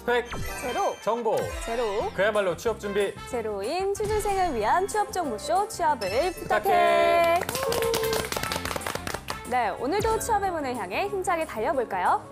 스펙 제로, 정보 제로, 그야말로 취업 준비 제로인 취준생을 위한 취업 정보쇼 취업을 부탁해. 네, 오늘도 취업의 문을 향해 힘차게 달려볼까요?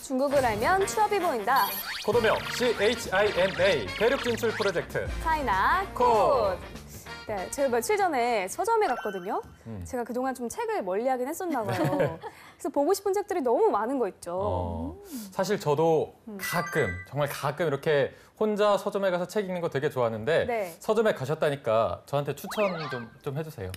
중국을 알면 취업이 보인다. 코드명 CHINA 대륙 진출 프로젝트 차이나 코드. 네, 제가 며칠 전에 서점에 갔거든요. 제가 그동안 좀 책을 멀리하긴 했었나 봐요. 그래서 보고 싶은 책들이 너무 많은 거 있죠. 사실 저도 가끔 정말 가끔 이렇게 혼자 서점에 가서 책 읽는 거 되게 좋아하는데 네. 서점에 가셨다니까 저한테 추천 좀 해주세요.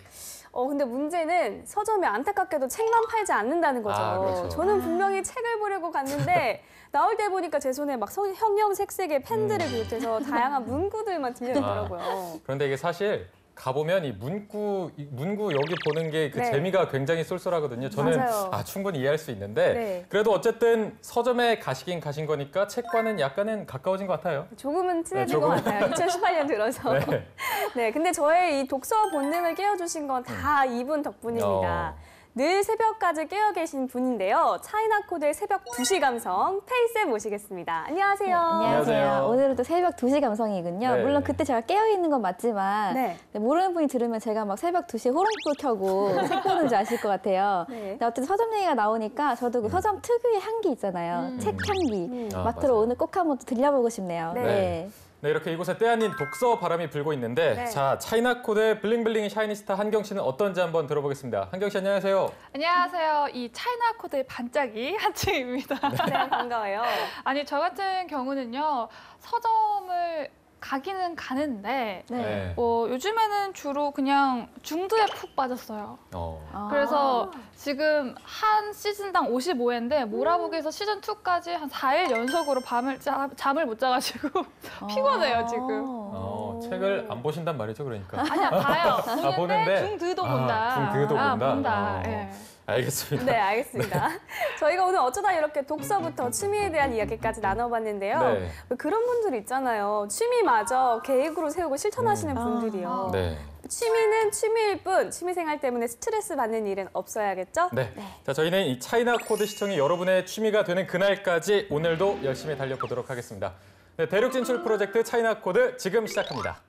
근데 문제는 서점에 안타깝게도 책만 팔지 않는다는 거죠. 아, 그렇죠. 저는 분명히 책을 보려고 갔는데 나올 때 보니까 제 손에 막 형형색색의 펜들을 비롯해서 다양한 문구들만 들려있더라고요. 그런데 이게 사실 가보면 이 문구 여기 보는 게 그 네. 재미가 굉장히 쏠쏠하거든요. 저는 맞아요. 충분히 이해할 수 있는데 네. 그래도 어쨌든 서점에 가시긴 가신 거니까 책과는 약간은 가까워진 것 같아요. 조금은 친해진 네, 것 조금은. 같아요. 2018년 들어서. 네. 네, 근데 저의 이 독서 본능을 깨워주신 건 다 이분 덕분입니다. 늘 새벽까지 깨어 계신 분인데요. 차이나코드의 새벽 2시 감성 페이쌤 모시겠습니다. 안녕하세요. 네, 안녕하세요. 안녕하세요. 오늘은 또 새벽 2시 감성이군요. 네. 물론 그때 제가 깨어있는 건 맞지만 네. 모르는 분이 들으면 제가 막 새벽 2시에 호롱불 켜고 책 보는 줄 아실 것 같아요. 네. 근데 어쨌든 서점 얘기가 나오니까 저도 그 서점 특유의 향기 있잖아요. 책 향기. 맡으러 맞아요. 오늘 꼭 한번 또 들려보고 싶네요. 네. 네, 이렇게 이곳에 때 아닌 독서 바람이 불고 있는데 네. 자, 차이나코드의 블링블링 샤이니스타 한경 씨는 어떤지 한번 들어보겠습니다. 한경 씨 안녕하세요. 안녕하세요. 이 차이나 코드의 반짝이 한층입니다. 네, 반가워요. 아니 저 같은 경우는요. 서점을 가기는 가는데 네. 요즘에는 주로 그냥 중드에 푹 빠졌어요. 그래서 지금 한 시즌당 55회인데 몰아보기에서 시즌 2까지 한 4일 연속으로 잠을 못 자가지고 피곤해요 지금. 책을 안 보신단 말이죠, 그러니까. 아니야 봐요. 보는데, 보는데? 중드도 본다. 중드도 본다? 본다. 예. 알겠습니다. 네, 알겠습니다. 저희가 오늘 어쩌다 이렇게 독서부터 취미에 대한 이야기까지 나눠봤는데요. 네. 그런 분들 있잖아요. 취미마저 계획으로 세우고 실천하시는 분들이요. 네. 취미는 취미일 뿐 취미생활 때문에 스트레스 받는 일은 없어야겠죠? 네. 자, 저희는 이 차이나 코드 시청이 여러분의 취미가 되는 그날까지 오늘도 열심히 달려보도록 하겠습니다. 네, 대륙 진출 프로젝트 차이나 코드 지금 시작합니다.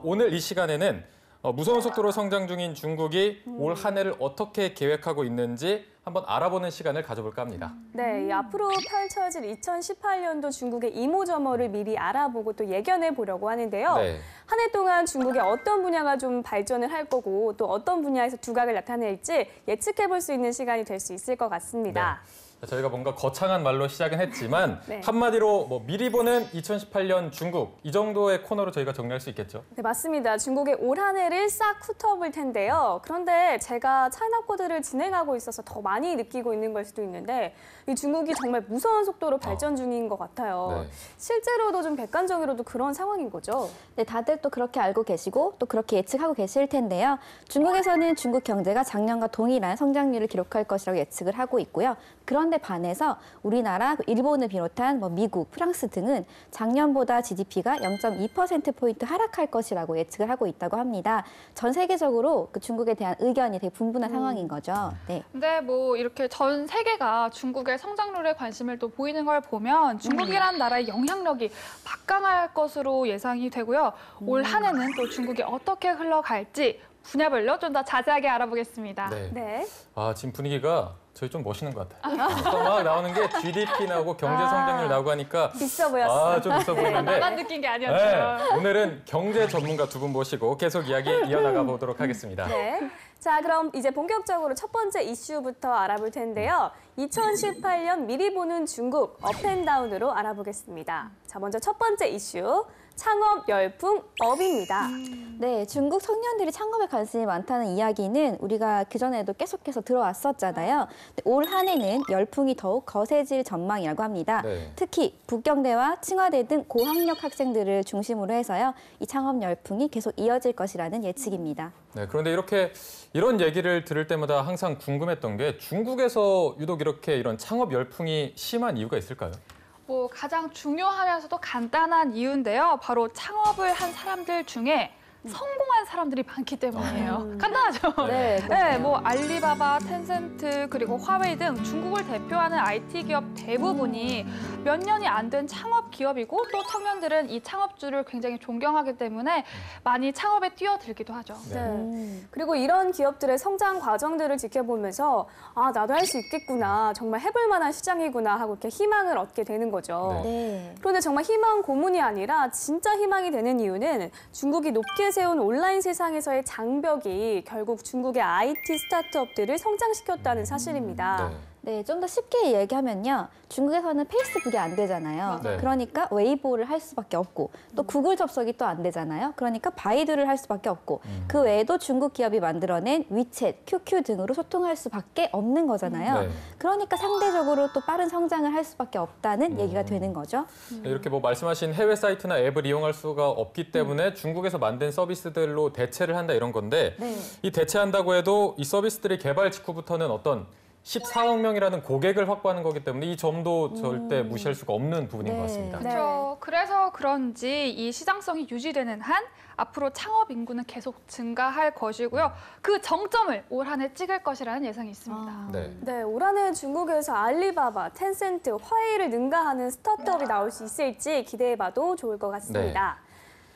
오늘 이 시간에는 무서운 속도로 성장 중인 중국이 올 한 해를 어떻게 계획하고 있는지 한번 알아보는 시간을 가져볼까 합니다. 네, 이 앞으로 펼쳐질 2018년도 중국의 이모저모를 미리 알아보고 또 예견해 보려고 하는데요. 네. 한 해 동안 중국의 어떤 분야가 좀 발전을 할 거고 또 어떤 분야에서 두각을 나타낼지 예측해 볼 수 있는 시간이 될 수 있을 것 같습니다. 자, 저희가 뭔가 거창한 말로 시작은 했지만 네. 한마디로 미리 보는 2018년 중국 이 정도의 코너로 저희가 정리할 수 있겠죠? 네, 맞습니다. 중국의 올 한 해를 싹 훑어볼 텐데요. 그런데 제가 차이나 코드를 진행하고 있어서 더 많이 느끼고 있는 걸 수도 있는데 이 중국이 정말 무서운 속도로 발전 중인 것 같아요. 네. 실제로도 좀 객관적으로도 그런 상황인 거죠? 네, 다들 또 그렇게 알고 계시고 또 그렇게 예측하고 계실 텐데요. 중국에서는 중국 경제가 작년과 동일한 성장률을 기록할 것이라고 예측을 하고 있고요. 그런데 반해서 우리나라, 일본을 비롯한 미국, 프랑스 등은 작년보다 GDP가 0.2%포인트 하락할 것이라고 예측을 하고 있다고 합니다. 전 세계적으로 그 중국에 대한 의견이 되게 분분한 상황인 거죠. 네. 근데 이렇게 전 세계가 중국의 성장률에 관심을 또 보이는 걸 보면 중국이라는 나라의 영향력이 막강할 것으로 예상이 되고요. 올 한 해는 또 중국이 어떻게 흘러갈지 분야별로 좀 더 자세하게 알아보겠습니다. 네. 지금 분위기가 저희 좀 멋있는 것 같아요. 막 나오는 게 GDP 나오고 경제 성장률 나오고 하니까 있어 보였어. 좀 있어 보이는데 나만 느낀 게 아니었죠. 네, 오늘은 경제 전문가 두 분 모시고 계속 이야기 이어나가 보도록 하겠습니다. 네. 자, 그럼 이제 본격적으로 첫 번째 이슈부터 알아볼 텐데요. 2018년 미리 보는 중국 업앤다운으로 알아보겠습니다. 자, 먼저 첫 번째 이슈. 창업 열풍 업입니다. 네, 중국 청년들이 창업에 관심이 많다는 이야기는 우리가 그전에도 계속해서 들어왔었잖아요. 올 한 해는 열풍이 더욱 거세질 전망이라고 합니다. 네. 특히 북경대와 칭화대 등 고학력 학생들을 중심으로 해서요. 이 창업 열풍이 계속 이어질 것이라는 예측입니다. 네, 그런데 이런 얘기를 들을 때마다 항상 궁금했던 게 중국에서 유독 이런 창업 열풍이 심한 이유가 있을까요? 뭐 가장 중요하면서도 간단한 이유인데요. 바로 창업을 한 사람들 중에 성공한 사람들이 많기 때문이에요. 간단하죠? 네, 네, 뭐 알리바바, 텐센트, 그리고 화웨이 등 중국을 대표하는 IT 기업 대부분이 몇 년이 안 된 창업 기업이고 또 청년들은 이 창업주를 굉장히 존경하기 때문에 많이 창업에 뛰어들기도 하죠. 네. 그리고 이런 기업들의 성장 과정들을 지켜보면서 아, 나도 할 수 있겠구나. 정말 해볼 만한 시장이구나 하고 이렇게 희망을 얻게 되는 거죠. 네. 그런데 정말 희망 고문이 아니라 진짜 희망이 되는 이유는 중국이 높게 세운 온라인 세상에서의 장벽이 결국 중국의 IT 스타트업들을 성장시켰다는 사실입니다. 네. 네, 좀 더 쉽게 얘기하면요. 중국에서는 페이스북이 안 되잖아요. 네. 그러니까 웨이보를 할 수밖에 없고 또 구글 접속이 또 안 되잖아요. 그러니까 바이두를 할 수밖에 없고 그 외에도 중국 기업이 만들어낸 위챗, QQ 등으로 소통할 수밖에 없는 거잖아요. 네. 그러니까 상대적으로 또 빠른 성장을 할 수밖에 없다는 얘기가 되는 거죠. 네, 이렇게 뭐 말씀하신 해외 사이트나 앱을 이용할 수가 없기 때문에 중국에서 만든 서비스들로 대체를 한다 이런 건데 네. 이 대체한다고 해도 이 서비스들이 개발 직후부터는 어떤 14억 명이라는 고객을 확보하는 거기 때문에 이 점도 절대 무시할 수가 없는 부분인 네. 것 같습니다. 네. 그렇죠. 그래서 그런지 이 시장성이 유지되는 한 앞으로 창업 인구는 계속 증가할 것이고요. 그 정점을 올 한 해 찍을 것이라는 예상이 있습니다. 네. 네, 올 한 해 중국에서 알리바바, 텐센트, 화웨이를 능가하는 스타트업이 나올 수 있을지 기대해봐도 좋을 것 같습니다.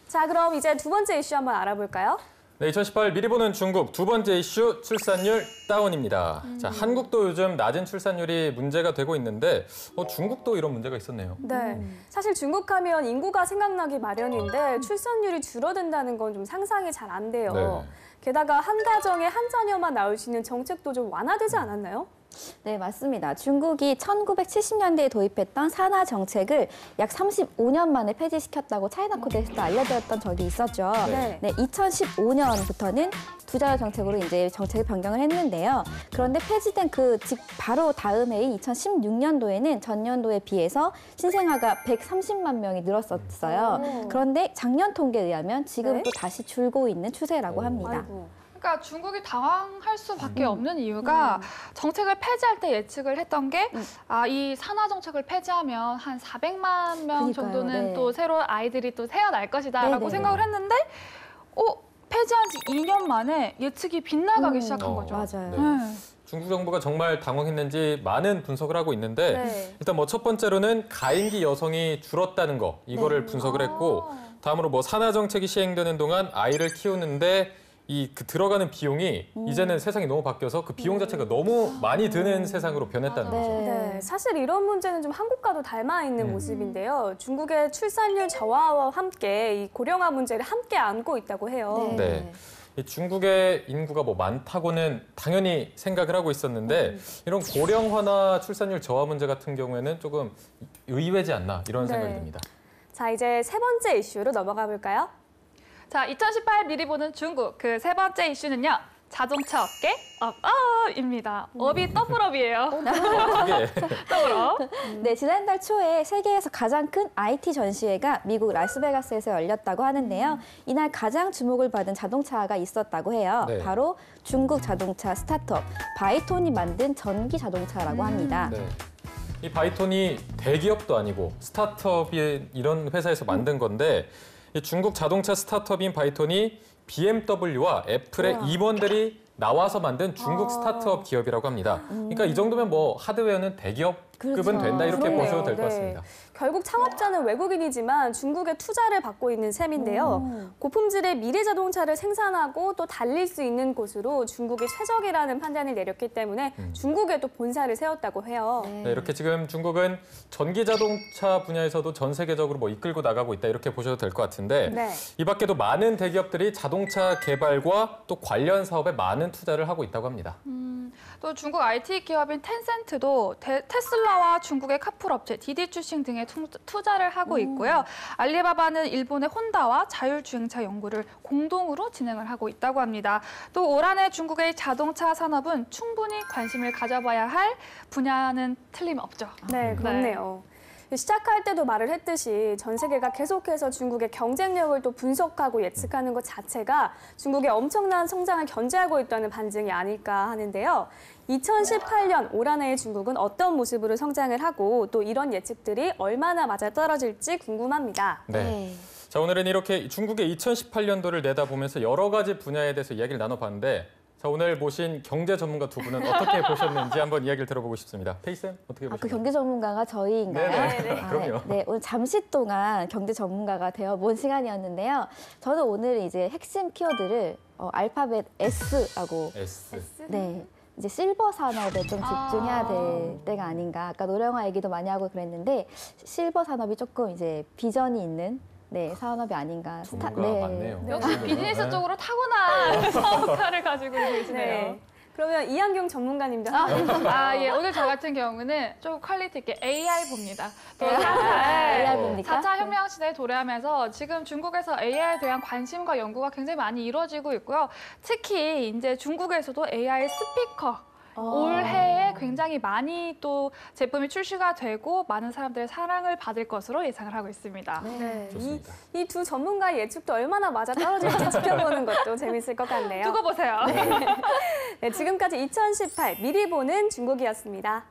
자, 그럼 이제 두 번째 이슈 한번 알아볼까요? 네, 2018 미리 보는 중국 두 번째 이슈 출산율 다운입니다. 자, 한국도 요즘 낮은 출산율이 문제가 되고 있는데 중국도 이런 문제가 있었네요. 네, 사실 중국 하면 인구가 생각나기 마련인데 출산율이 줄어든다는 건 좀 상상이 잘 안 돼요. 네. 게다가 한 가정에 한 자녀만 낳을 수 있는 정책도 좀 완화되지 않았나요? 네, 맞습니다. 중국이 1970년대에 도입했던 산하 정책을 약 35년 만에 폐지시켰다고 차이나 코데에서도 알려졌던 적이 있었죠. 네. 네, 2015년부터는 두자녀 정책으로 이제 정책을 변경을 했는데요. 그런데 폐지된 그 바로 다음 해인 2016년도에는 전년도에 비해서 신생아가 130만 명이 늘었었어요. 그런데 작년 통계에 의하면 지금 네. 또 다시 줄고 있는 추세라고 합니다. 아이고. 그러니까 중국이 당황할 수밖에 없는 이유가 정책을 폐지할 때 예측을 했던 게 이 산하 정책을 폐지하면 한 400만 명 그러니까요, 정도는 네. 또 새로운 아이들이 또 태어날 것이다라고 네네네. 생각을 했는데 폐지한 지 2년 만에 예측이 빗나가기 시작한 거죠. 맞아요. 네. 중국 정부가 정말 당황했는지 많은 분석을 하고 있는데 네. 일단 뭐 첫 번째로는 가임기 여성이 줄었다는 거 이거를 분석을 했고 다음으로 뭐 산하 정책이 시행되는 동안 아이를 키우는데 그 들어가는 비용이 이제는 세상이 너무 바뀌어서 그 비용 자체가 너무 많이 드는 세상으로 변했다는 거죠. 네, 사실 이런 문제는 좀 한국과도 닮아 있는 모습인데요. 중국의 출산율 저하와 함께 이 고령화 문제를 함께 안고 있다고 해요. 네. 이 중국의 인구가 뭐 많다고는 당연히 생각을 하고 있었는데 이런 고령화나 출산율 저하 문제 같은 경우에는 조금 의외지 않나 이런 생각이 듭니다. 자, 이제 세 번째 이슈로 넘어가 볼까요? 자, 2018 미리 보는 중국 그 세 번째 이슈는요. 자동차 업계 업입니다. 업이 더블업이에요. 이게 더블업. 네, 지난달 초에 세계에서 가장 큰 IT 전시회가 미국 라스베가스에서 열렸다고 하는데요. 이날 가장 주목을 받은 자동차가 있었다고 해요. 네. 바로 중국 자동차 스타트업 바이톤이 만든 전기 자동차라고 합니다. 네. 이 바이톤이 대기업도 아니고 스타트업이 이런 회사에서 만든 건데 이 중국 자동차 스타트업인 바이톤이 BMW와 애플의 임원들이 나와서 만든 중국 스타트업 기업이라고 합니다. 그러니까 이 정도면 뭐 하드웨어는 대기업급은 그렇죠. 된다 이렇게 그렇네요. 보셔도 될 것 네. 같습니다. 결국 창업자는 외국인이지만 중국의 투자를 받고 있는 셈인데요. 고품질의 미래 자동차를 생산하고 또 달릴 수 있는 곳으로 중국이 최적이라는 판단을 내렸기 때문에 중국에 또 본사를 세웠다고 해요. 네, 이렇게 지금 중국은 전기 자동차 분야에서도 전 세계적으로 뭐 이끌고 나가고 있다 이렇게 보셔도 될 것 같은데 네. 이 밖에도 많은 대기업들이 자동차 개발과 또 관련 사업에 많은 투자를 하고 있다고 합니다. 또 중국 IT 기업인 텐센트도 테슬라와 중국의 카풀 업체 디디 추싱 등에 투자를 하고 있고요. 알리바바는 일본의 혼다와 자율주행차 연구를 공동으로 진행을 하고 있다고 합니다. 또 올 한해 중국의 자동차 산업은 충분히 관심을 가져봐야 할 분야는 틀림없죠. 네, 그렇네요. 시작할 때도 말을 했듯이 전 세계가 계속해서 중국의 경쟁력을 또 분석하고 예측하는 것 자체가 중국의 엄청난 성장을 견제하고 있다는 반증이 아닐까 하는데요. 2018년 올 한해의 중국은 어떤 모습으로 성장을 하고 또 이런 예측들이 얼마나 맞아떨어질지 궁금합니다. 네. 자, 오늘은 이렇게 중국의 2018년도를 내다보면서 여러 가지 분야에 대해서 이야기를 나눠봤는데 자, 오늘 모신 경제 전문가 두 분은 어떻게 보셨는지 한번 이야기를 들어보고 싶습니다. 페이쌤, 어떻게 보셨나요? 그 경제 전문가가 저희인가요? 네. 그럼요. 네, 오늘 잠시 동안 경제 전문가가 되어본 시간이었는데요. 저는 오늘 이제 핵심 키워드를 알파벳 S라고 S. 네. 이제 실버 산업에 좀 집중해야 될 때가 아닌가. 아까 노령화 얘기도 많이 하고 그랬는데 실버 산업이 조금 이제 비전이 있는 산업이 아닌가. 많네요. 역시 비즈니스 쪽으로 타고난 사업가를 가지고 계시네요. 네. 그러면 이한경 전문가님도 예. 오늘 저 같은 경우는 좀 퀄리티 있게 AI 봅니다. 또 AI 봅니까? 4차 혁명 시대에 도래하면서 지금 중국에서 AI에 대한 관심과 연구가 굉장히 많이 이루어지고 있고요. 특히 이제 중국에서도 AI 스피커 올해에 굉장히 많이 또 제품이 출시가 되고 많은 사람들의 사랑을 받을 것으로 예상을 하고 있습니다. 네, 좋습니다. 이 두 전문가의 예측도 얼마나 맞아떨어질지 지켜보는 것도 재밌을 것 같네요. 두고 보세요. 네, 지금까지 2018 미리 보는 중국이었습니다.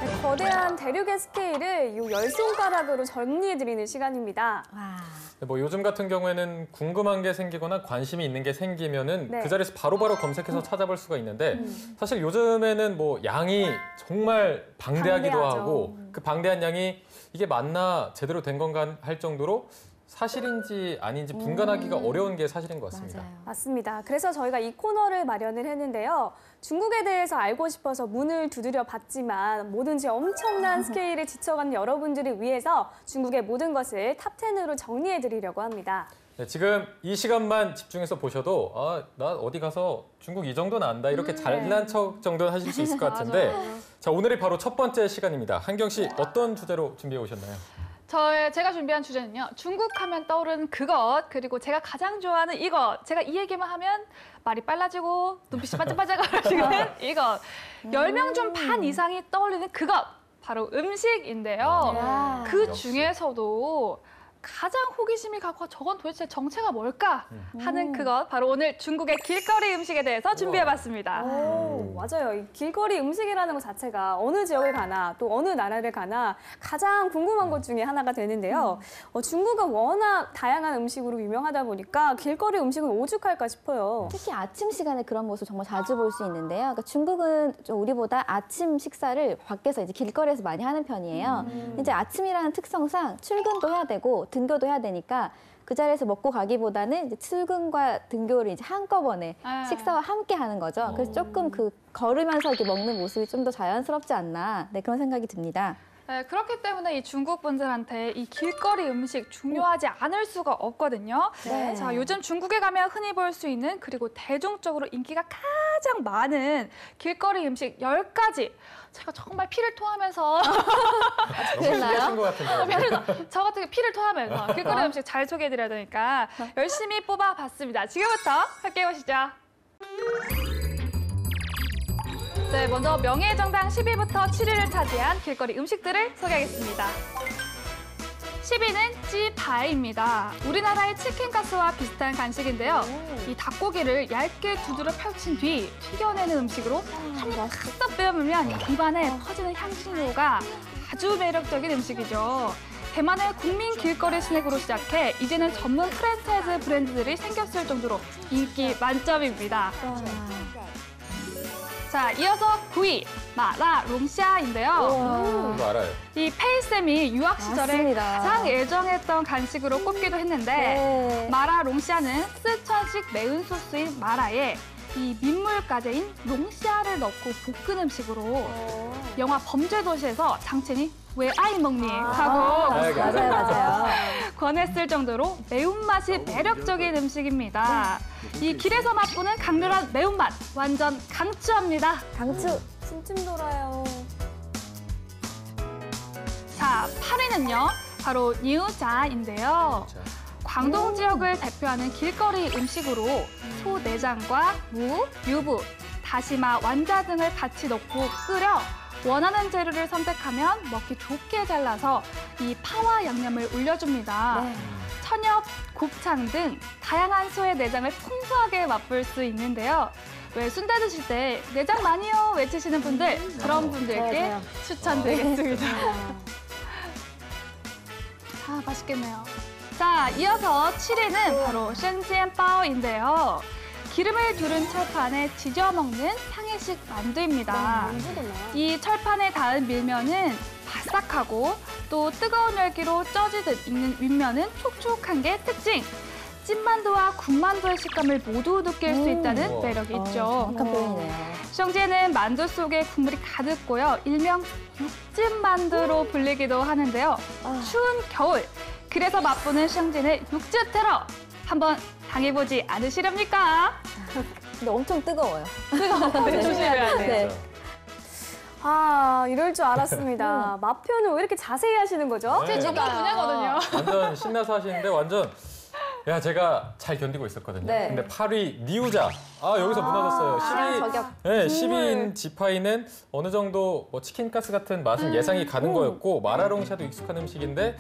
네, 거대한 대륙의 스케일을 요 10손가락으로 정리해드리는 시간입니다. 와. 뭐 요즘 같은 경우에는 궁금한 게 생기거나 관심이 있는 게 생기면은 네. 그 자리에서 바로바로 검색해서 찾아볼 수가 있는데 사실 요즘에는 뭐 양이 정말 방대하기도 방대하죠. 하고 그 방대한 양이 이게 맞나 제대로 된 건가 할 정도로 사실인지 아닌지 분간하기가 어려운 게 사실인 것 같습니다. 맞아요. 맞습니다. 그래서 저희가 이 코너를 마련을 했는데요. 중국에 대해서 알고 싶어서 문을 두드려 봤지만 뭐든지 엄청난 스케일에 지쳐가는 여러분들을 위해서 중국의 모든 것을 탑10으로 정리해드리려고 합니다. 네, 지금 이 시간만 집중해서 보셔도 나 어디 가서 중국 이 정도는 안다 이렇게 잘난 척 정도는 하실 수 있을 것 같은데 자, 오늘이 바로 첫 번째 시간입니다. 한경 씨 어떤 주제로 준비해 오셨나요? 제가 준비한 주제는요. 중국 하면 떠오르는 그것, 그리고 제가 가장 좋아하는 이것. 제가 이 얘기만 하면 말이 빨라지고 눈빛이 반짝반짝거리는 이것. 10명 중 반 이상이 떠올리는 그것. 바로 음식인데요. 그 중에서도 가장 호기심이 가고 저건 도대체 정체가 뭘까 하는 그것. 바로 오늘 중국의 길거리 음식에 대해서 준비해봤습니다. 오, 맞아요. 이 길거리 음식이라는 것 자체가 어느 지역을 가나 또 어느 나라를 가나 가장 궁금한 것 중에 하나가 되는데요. 중국은 워낙 다양한 음식으로 유명하다 보니까 길거리 음식은 오죽할까 싶어요. 특히 아침 시간에 그런 모습 정말 자주 볼 수 있는데요. 그러니까 중국은 좀 우리보다 아침 식사를 밖에서 이제 길거리에서 많이 하는 편이에요. 이제 아침이라는 특성상 출근도 해야 되고 등교도 해야 되니까 그 자리에서 먹고 가기보다는 이제 출근과 등교를 이제 한꺼번에 식사와 함께 하는 거죠. 그래서 조금 그 걸으면서 이렇게 먹는 모습이 좀 더 자연스럽지 않나 그런 생각이 듭니다. 네, 그렇기 때문에 이 중국 분들한테 이 길거리 음식 중요하지 않을 수가 없거든요. 네. 자, 요즘 중국에 가면 흔히 볼 수 있는 그리고 대중적으로 인기가 가장 많은 길거리 음식 10가지. 제가 정말 피를 토하면서 너무 신기하신 것 같은데. 저 같은 피를 토하면서 길거리 음식 잘 소개해드려야 되니까 열심히 뽑아봤습니다. 지금부터 함께 보시죠. 네, 먼저 명예정당 10위부터 7위를 차지한 길거리 음식들을 소개하겠습니다. 10위는 찌파이입니다. 우리나라의 치킨가스와 비슷한 간식인데요. 이 닭고기를 얇게 두드려 펼친 뒤 튀겨내는 음식으로 한입 싹 빼먹으면 입안에 퍼지는 향신료가 아주 매력적인 음식이죠. 대만의 국민 길거리 스낵으로 시작해 이제는 전문 프랜차이즈 브랜드들이 생겼을 정도로 인기 만점입니다. 자, 이어서 9위 마라 롱샤인데요. 이거 알아요. 이 페이쌤이 유학 시절에 맞습니다. 가장 애정했던 간식으로 꼽기도 했는데 네. 마라 롱샤는 쓰촨식 매운 소스인 마라에 이 민물가재인 롱샤를 넣고 볶은 음식으로 영화 범죄도시에서 장첸이 왜 아이 먹니? 하고 맞아요. 권했을 정도로 매운맛이 매력적인 음식입니다. 이 길에서 맛보는 강렬한 매운맛 완전 강추합니다. 강추. 침침 돌아요. 자, 8위는요. 바로 니우자인데요. 광동 지역을 대표하는 길거리 음식으로 소 내장과 무, 유부, 다시마, 완자 등을 같이 넣고 끓여 원하는 재료를 선택하면 먹기 좋게 잘라서 이 파와 양념을 올려줍니다. 네. 천엽, 곱창 등 다양한 소의 내장을 풍부하게 맛볼 수 있는데요. 왜 순대 드실 때 내장 많이요 외치시는 분들 그런 분들께 맞아요. 추천드리겠습니다. 아, 맛있겠네요. 자, 이어서 7위는 바로 쉔지엔바오인데요. 기름을 두른 철판에 지져 먹는 상해식 만두입니다. 이 철판에 닿은 밀면은 바삭하고 또 뜨거운 열기로 쪄지듯 익는 윗면은 촉촉한 게 특징. 찐만두와 군만두의 식감을 모두 느낄 수 있다는 매력이 있죠. 정확한 표현이네요. 숑지에는 만두 속에 국물이 가득 고여 일명 육즙만두로 불리기도 하는데요. 추운 겨울, 그래서 맛보는 숑지의 육즙 테러 한번 당해보지 않으시렵니까? 근데 엄청 뜨거워요. 네, 조심해야 돼요. 네. 아, 이럴 줄 알았습니다. 맛 표현을 왜 이렇게 자세히 하시는 거죠? 네. 전문 분야거든요. 완전 신나서 하시는데 완전 야 제가 잘 견디고 있었거든요. 네. 근데 8위 니우자. 아 여기서 무너졌어요. 취향 저격. 네, 10위인 지파이는 어느 정도 뭐 치킨 가스 같은 맛은 예상이 가는 거였고 마라롱샤도 익숙한 음식인데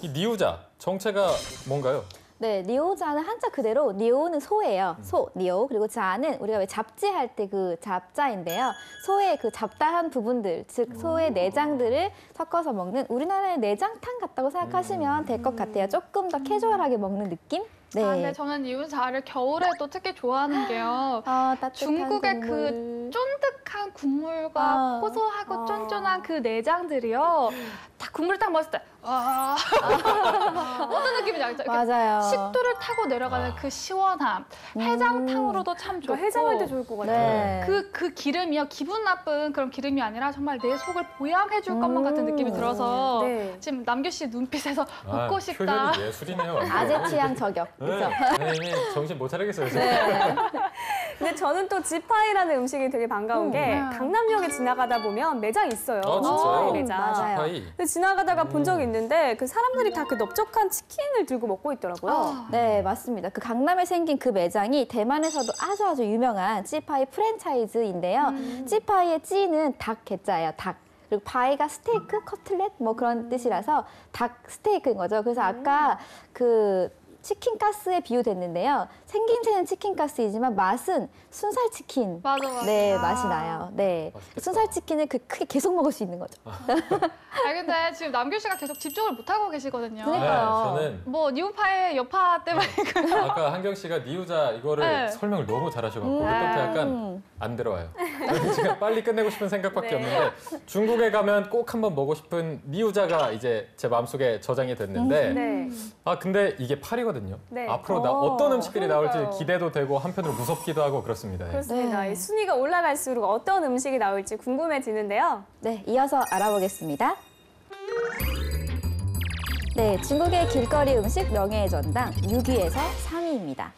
이 니우자 정체가 뭔가요? 네, 니오자는 한자 그대로 니오는 소예요. 소, 니오. 그리고 자는 우리가 왜 잡지할 때 그 잡자인데요. 소의 그 잡다한 부분들, 즉 소의 내장들을 섞어서 먹는 우리나라의 내장탕 같다고 생각하시면 될 것 같아요. 조금 더 캐주얼하게 먹는 느낌? 네. 아, 근데 저는 이우자를 겨울에도 특히 좋아하는 게요. 따뜻한 중국의 국물. 그 쫀득한 국물과 아. 고소하고 쫀쫀한 그 내장들이요. 딱 국물 딱 먹었을 때 어떤 느낌인지 알죠? 이렇게 맞아요. 식도를 타고 내려가는 그 시원함. 해장탕으로도 참 저 좋고. 해장할 때 좋을 것 같아요. 네. 그 기름이요. 기분 나쁜 그런 기름이 아니라 정말 내 속을 보양해 줄 것만 같은 느낌이 들어서 네. 지금 남규 씨 눈빛에서 먹고 싶다. 표현이 예술이네요. 아재 취향 저격. 네, 그렇죠? 선생님이 정신 못 차리겠어요. 지금. 네. 근데 저는 또 지파이라는 음식이 되게 반가운 게 강남역에 지나가다 보면 매장이 있어요. 아, 진짜요? 지파이 매장. 맞아요. 지파이. 근데 지나가다가 본 적이 있는데 그 사람들이 다 그 넓적한 치킨을 들고 먹고 있더라고요. 네, 맞습니다. 그 강남에 생긴 그 매장이 대만에서도 아주 유명한 찌파이 프랜차이즈인데요. 찌파이의 찌는 닭 개자예요, 닭. 그리고 파이가 스테이크, 커틀렛 뭐 그런 뜻이라서 닭 스테이크인 거죠. 그래서 아까 그 치킨 가스에 비유됐는데요. 생김새는 치킨 가스이지만 맛은 순살 치킨. 맞아. 네, 맛이 나요. 네. 맛있겠다. 순살 치킨을 그 크게 계속 먹을 수 있는 거죠. 아 근데 지금 남규 씨가 계속 집중을 못 하고 계시거든요. 그러니까. 네, 저는 뭐 니우파의 여파 때문에 아까 한경 씨가 니우자 이거를 네. 설명을 너무 잘하셔갖고 그때부터 약간 안 들어와요. 저는 지금 빨리 끝내고 싶은 생각밖에 네. 없는데 중국에 가면 꼭 한번 먹고 싶은 니우자가 이제 제 마음속에 저장이 됐는데 네. 아 근데 이게 8위거든요. 네. 앞으로 어떤 음식들이 나올지 기대도 되고 한편으로 무섭기도 하고 그렇습니다. 예. 그렇습니다. 네. 이 순위가 올라갈수록 어떤 음식이 나올지 궁금해지는데요. 네, 이어서 알아보겠습니다. 네, 중국의 길거리 음식 명예의 전당 6위에서 3위입니다.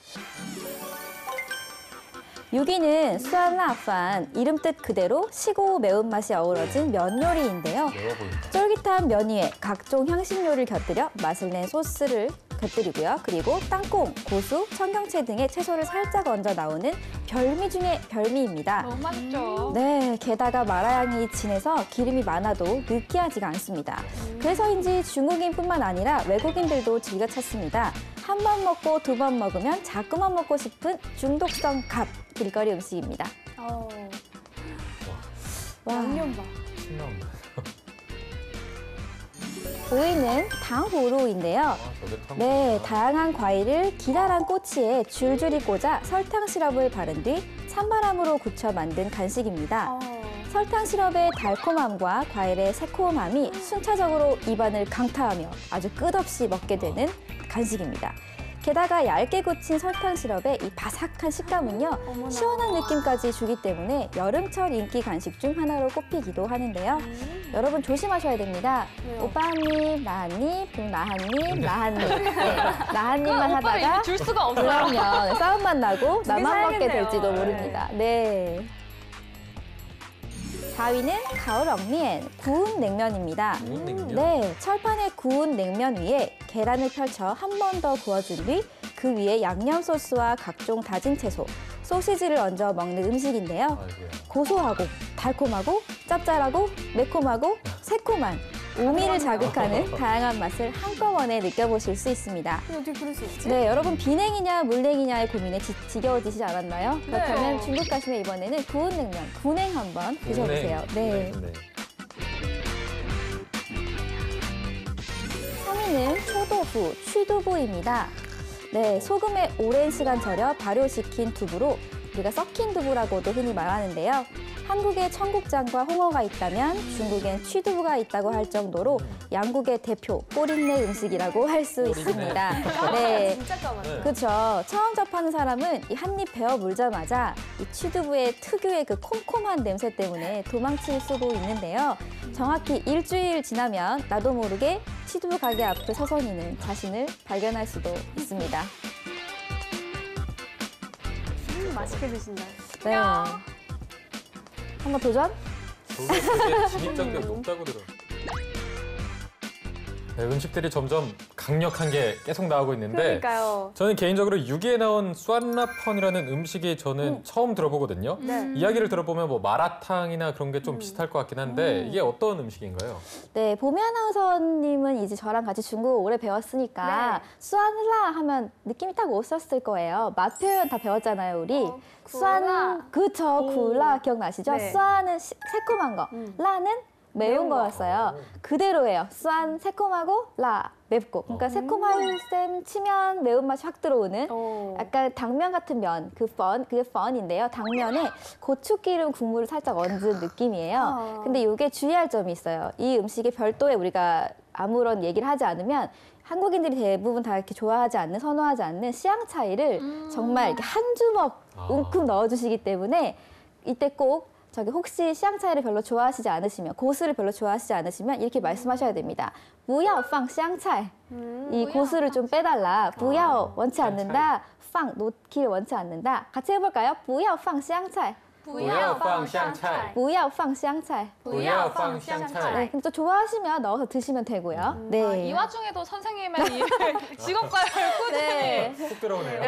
6위는 수안라판, 이름 뜻 그대로 시고 매운맛이 어우러진 면 요리인데요. 매워 보인다. 쫄깃한 면 위에 각종 향신료를 곁들여 맛을 낸 소스를 곁들이고요. 그리고 땅콩, 고수, 청경채 등의 채소를 살짝 얹어 나오는 별미 중의 별미입니다. 너무 맛있죠. 네, 게다가 마라향이 진해서 기름이 많아도 느끼하지가 않습니다. 그래서인지 중국인뿐만 아니라 외국인들도 즐겨 찾습니다. 한 번 먹고 두 번 먹으면 자꾸만 먹고 싶은 중독성 갑 길거리 음식입니다. 와, 양념밥. 침 나온다. 5위는 당호루인데요. 아, 저게 참 네, 좋다. 다양한 과일을 기다란 꼬치에 줄줄이 꽂아 설탕 시럽을 바른 뒤 찬바람으로 굳혀 만든 간식입니다. 설탕 시럽의 달콤함과 과일의 새콤함이 순차적으로 입안을 강타하며 아주 끝없이 먹게 되는 간식입니다. 게다가 얇게 굳힌 설탕 시럽에 이 바삭한 식감은요. 어머나. 시원한 느낌까지 주기 때문에 여름철 인기 간식 중 하나로 꼽히기도 하는데요. 여러분 조심하셔야 됩니다. 왜요? 오빠님, 나한님, 그럼 나한님, 나한님. 네, 나한님만 오빠를 하다가 이미 줄 수가 없어요. 그럼요. 네, 싸움만 나고 두개 나만 먹게 사야겠네요. 될지도 모릅니다. 네. 4위는 가오렁면, 구운 냉면입니다. 구운 냉면? 네, 철판에 구운 냉면 위에 계란을 펼쳐 한 번 더 구워준 뒤 그 위에 양념 소스와 각종 다진 채소, 소시지를 얹어 먹는 음식인데요. 아이고야. 고소하고 달콤하고 짭짤하고 매콤하고 새콤한 오미를 자극하는 다양한 맛을 한꺼번에 느껴보실 수 있습니다. 근데 어떻게 그럴 수 있지? 네, 여러분 비냉이냐 물냉이냐의 고민에 지겨워지시지 않았나요? 그렇다면 네. 중국 가시면 이번에는 구운 냉면, 구냉 한번 드셔보세요. 네. 3위는 초도부, 취두부입니다. 네, 소금에 오랜 시간 절여 발효시킨 두부로 우리가 썩힌 두부라고도 흔히 말하는데요. 한국에 청국장과 홍어가 있다면 중국엔 취두부가 있다고 할 정도로 양국의 대표 꼬린내 음식이라고 할 수 있습니다. 네. 진짜 까맣다. 그렇죠. 처음 접하는 사람은 이 한 입 베어 물자마자 이 취두부의 특유의 그 콤콤한 냄새 때문에 도망칠 수도 있는데요. 정확히 일주일 지나면 나도 모르게 취두부 가게 앞에 서성이는 자신을 발견할 수도 있습니다. 맛있게 드신다. 네. 한번 도전? 저게 되게 진입장벽 높다고 들어. 네, 음식들이 점점 강력한 게 계속 나오고 있는데 그러니까요. 저는 개인적으로 6위에 나온 쏘안라펀이라는 음식이 저는 처음 들어보거든요. 네. 이야기를 들어보면 뭐 마라탕이나 그런 게 좀 비슷할 것 같긴 한데 이게 어떤 음식인가요? 네, 보미 아나운서님은 이제 저랑 같이 중국어 오래 배웠으니까 네. 수안라 하면 느낌이 딱 오셨을 거예요. 맛 표현 다 배웠잖아요, 우리. 굴라. 수안, 그쵸, 굴라 기억나시죠? 네. 수안은 새콤한 거, 라는 매운 거였어요. 그대로예요. 수안 새콤하고 라 맵고. 그러니까 새콤할 셈 치면 매운맛이 확 들어오는 약간 당면 같은 면, 그게 펀인데요. 당면에 고추기름 국물을 살짝 얹은 느낌이에요. 근데 이게 주의할 점이 있어요. 이 음식에 별도의 우리가 아무런 얘기를 하지 않으면 한국인들이 대부분 다 이렇게 좋아하지 않는, 선호하지 않는 시향차이를 정말 이렇게 한 주먹 웅큼 넣어주시기 때문에 이때 꼭 저기 혹시 시향차이를 별로 좋아하시지 않으시면, 고수를 별로 좋아하시지 않으시면 이렇게 말씀하셔야 됩니다. 不要放香菜. 이 고수를 좀 빼달라. 不要 원치 않는다. 放 놓기를 원치 않는다. 같이 해볼까요? 不要放香菜.不要放香菜.不要放香菜. 不要放香菜. 네, 그럼 또 좋아하시면 넣어서 드시면 되고요. 네. 아, 이 와중에도 선생님의 이 직업과를 꾸준히. 네. 쏙 들어오네요.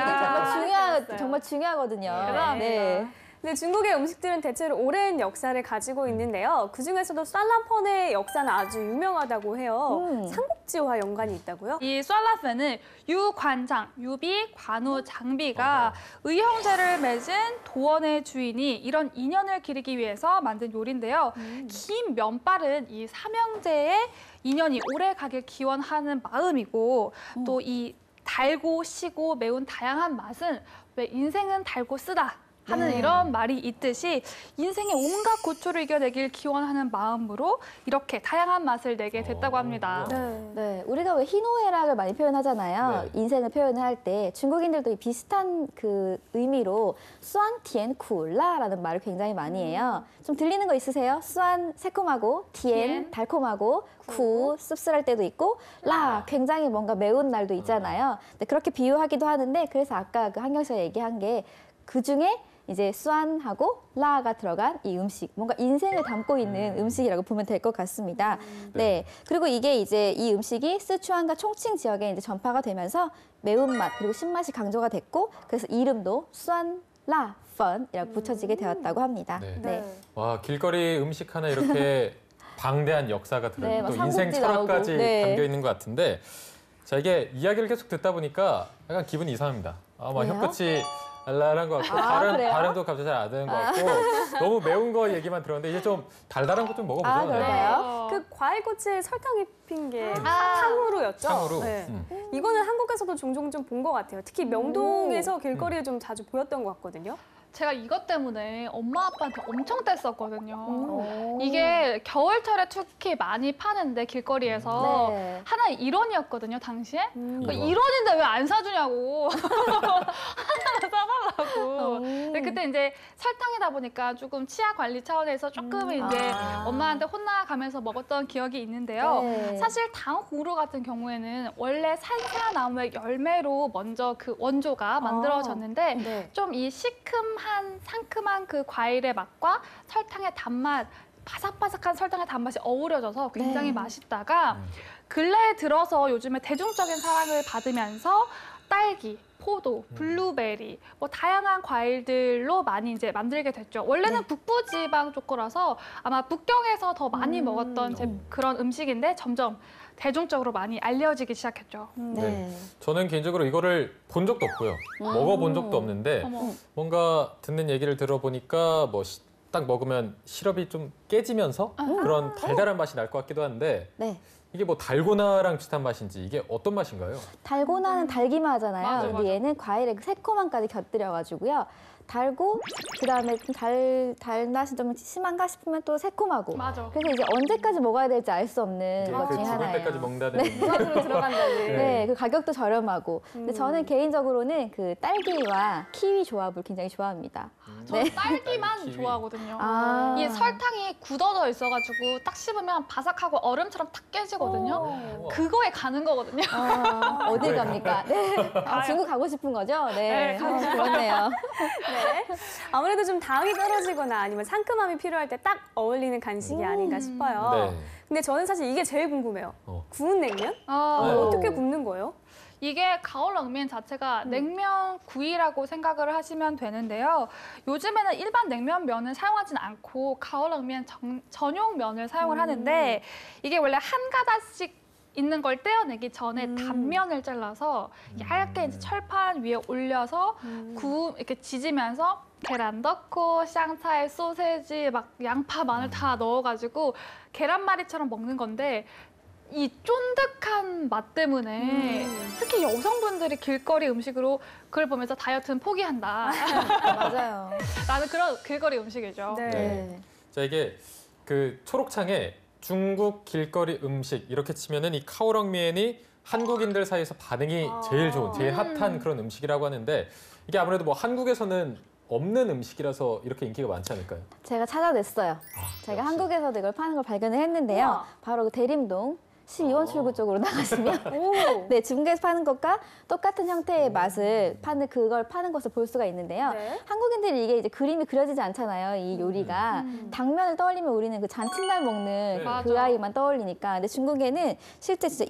이게 정말 중요하거든요. 네. 근데 중국의 음식들은 대체로 오랜 역사를 가지고 있는데요. 그중에서도 쌀라펀의 역사는 아주 유명하다고 해요. 삼국지와 연관이 있다고요? 이 쌀라펀은 유관장, 유비, 관우, 장비가 의형제를 맺은 도원의 주인이 이런 인연을 기리기 위해서 만든 요리인데요. 긴 면발은 이 삼형제의 인연이 오래 가길 기원하는 마음이고 또 이 달고 시고 매운 다양한 맛은 왜 인생은 달고 쓰다 하는 이런 말이 있듯이 인생의 온갖 고초를 이겨내길 기원하는 마음으로 이렇게 다양한 맛을 내게 됐다고 합니다. 네, 우리가 왜 희노애락을 많이 표현하잖아요. 네. 인생을 표현을 할 때 중국인들도 이 비슷한 그 의미로 수안, 티엔, 쿨라라는 말을 굉장히 많이 해요. 좀 들리는 거 있으세요? 수안 새콤하고, 티엔 달콤하고, 구 씁쓸할 때도 있고, 라 굉장히 뭔가 매운 날도 있잖아요. 네, 그렇게 비유하기도 하는데 그래서 아까 그 한경 씨가 얘기한 게 그중에 이제 수안하고 라가 들어간 이 음식, 뭔가 인생을 담고 있는 음식이라고 보면 될 것 같습니다. 네. 그리고 이게 이제 이 음식이 스촨과 총칭 지역에 이제 전파가 되면서 매운맛 그리고 신맛이 강조가 됐고 그래서 이름도 수안라 펀이라고 붙여지게 되었다고 합니다. 네. 와, 길거리 음식 하나 이렇게 방대한 역사가 들어있고 또 인생 철학까지 담겨 있는 것 같은데 자, 이게 이야기를 계속 듣다 보니까 약간 기분이 이상합니다. 막 혀끝이 알랄한 것 같고 발음도 갑자기 잘 안 되는 것 같고 너무 매운 거 얘기만 들었는데 이제 좀 달달한 거 좀 먹어보죠. 그럴까요? 그 과일꼬치에 설탕 입힌 게 탕후루였죠? 탕후루. 네. 이거는 한국에서도 종종 좀 본 것 같아요. 특히 명동에서 길거리에 좀 자주 보였던 것 같거든요. 제가 이것 때문에 엄마 아빠한테 엄청 뗐었거든요. 이게 겨울철에 특히 많이 파는데 길거리에서 네. 하나의 1원이었거든요, 당시에. 그러니까 1원인데 왜 안 사주냐고. 하나만 사달라고. 근데 그때 이제 설탕이다 보니까 조금 치아 관리 차원에서 조금 이제 엄마한테 혼나가면서 먹었던 기억이 있는데요. 네. 사실 당후루 같은 경우에는 원래 산사나무의 열매로 먼저 그 원조가 만들어졌는데 네. 좀 이 시큼한 상큼한 그 과일의 맛과 설탕의 단맛, 바삭바삭한 설탕의 단맛이 어우러져서 굉장히 네. 맛있다가 근래에 들어서 요즘에 대중적인 사랑을 받으면서 딸기, 포도, 블루베리, 뭐 다양한 과일들로 많이 이제 만들게 됐죠. 원래는 북부지방 쪽 거라서 아마 북경에서 더 많이 먹었던 그런 음식인데 점점 대중적으로 많이 알려지기 시작했죠. 네. 저는 개인적으로 이거를 본 적도 없고요. 먹어본 적도 없는데 어머. 뭔가 듣는 얘기를 들어보니까 뭐 딱 먹으면 시럽이 좀 깨지면서 그런 달달한 맛이 날 것 같기도 한데 네. 이게 뭐 달고나랑 비슷한 맛인지 이게 어떤 맛인가요? 달고나는 달기만 하잖아요. 맞아, 근데 맞아. 얘는 과일의 그 새콤함까지 곁들여가지고요. 달고 그다음에 좀 달맛이 좀 심한가 싶으면 또 새콤하고. 맞아. 그래서 이제 언제까지 먹어야 될지 알 수 없는 것 그 중에 죽을 하나예요. 때까지 먹는다는 무한으로 들어간다는. 네, 그 가격도 저렴하고. 근데 저는 개인적으로는 그 딸기와 키위 조합을 굉장히 좋아합니다. 저는 네. 딸기만 키위. 좋아하거든요. 아. 이 설탕이 굳어져 있어가지고 딱 씹으면 바삭하고 얼음처럼 탁 깨지거든요. 그거에 가는 거거든요. 어딜 갑니까? 네. 중국 가고 싶은 거죠? 네. 네, 가고 그렇네요. 네. 아무래도 좀 당이 떨어지거나 아니면 상큼함이 필요할 때 딱 어울리는 간식이 아닌가 싶어요. 네. 근데 저는 사실 이게 제일 궁금해요. 구운 냉면? 아, 네. 어떻게 굽는 거예요? 이게 가오렁면 자체가 냉면 구이라고 생각을 하시면 되는데요. 요즘에는 일반 냉면면을 사용하진 않고 가오렁면 전용 면을 사용을 하는데 이게 원래 한 가닥씩 있는 걸 떼어내기 전에 단면을 잘라서 얇게 이제 철판 위에 올려서 이렇게 지지면서 계란 넣고 샹차이, 소세지, 막 양파, 마늘 다 넣어가지고 계란말이처럼 먹는 건데 이 쫀득한 맛 때문에 특히 여성분들이 길거리 음식으로 그걸 보면서 다이어트는 포기한다. 맞아요. 라는 그런 길거리 음식이죠. 네. 네. 자, 이게 그 초록창에 중국 길거리 음식 이렇게 치면은 이 카오렁미엔이 한국인들 사이에서 반응이 제일 좋은, 제일 핫한 그런 음식이라고 하는데 이게 아무래도 뭐 한국에서는 없는 음식이라서 이렇게 인기가 많지 않을까요? 제가 찾아냈어요. 제가 역시. 한국에서도 이걸 파는 걸 발견을 했는데요. 우와. 바로 그 대림동 12원 출구 쪽으로 나가시면 오. 네, 중국에서 파는 것과 똑같은 형태의 맛을 그걸 파는 것을 볼 수가 있는데요. 네. 한국인들이 이게 이제 그림이 그려지지 않잖아요. 이 요리가. 당면을 떠올리면 우리는 그 잔칫날 먹는 네. 그 맞아. 아이만 떠올리니까. 근데 중국에는 실제 진짜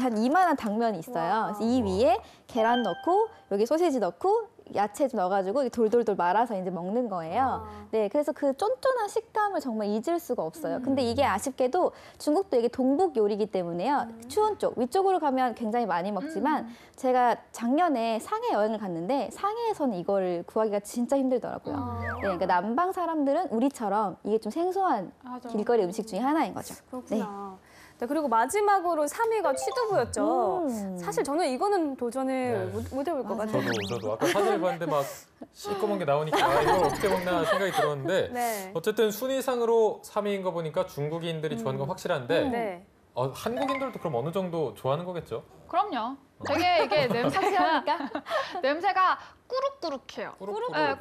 한 이만한 당면이 있어요. 와. 그래서 이 위에 계란 넣고 여기 소세지 넣고 야채 좀 넣어가지고 이렇게 돌돌돌 말아서 이제 먹는 거예요. 네, 그래서 그 쫀쫀한 식감을 정말 잊을 수가 없어요. 근데 이게 아쉽게도 중국도 이게 동북 요리이기 때문에요. 추운 쪽, 위쪽으로 가면 굉장히 많이 먹지만 제가 작년에 상해 여행을 갔는데 상해에서는 이거를 구하기가 진짜 힘들더라고요. 네, 그러니까 남방 사람들은 우리처럼 이게 좀 생소한 맞아. 길거리 음식 중에 하나인 거죠. 그렇구나. 네, 그리고 마지막으로 3위가 취두부였죠. 음. 사실 저는 이거는 도전을 네. 못 해볼 것 같아요. 저도 아까 사진을 봤는데 막 시꺼먼 게 나오니까 아, 이걸 어떻게 먹나 생각이 들었는데 네. 어쨌든 순위상으로 3위인 거 보니까 중국인들이 좋아하는 건 확실한데 네. 한국인들도 그럼 어느 정도 좋아하는 거겠죠? 그럼요. 되게 이게 냄새가 꾸룩꾸룩해요. 꾸룩꾸룩. 네,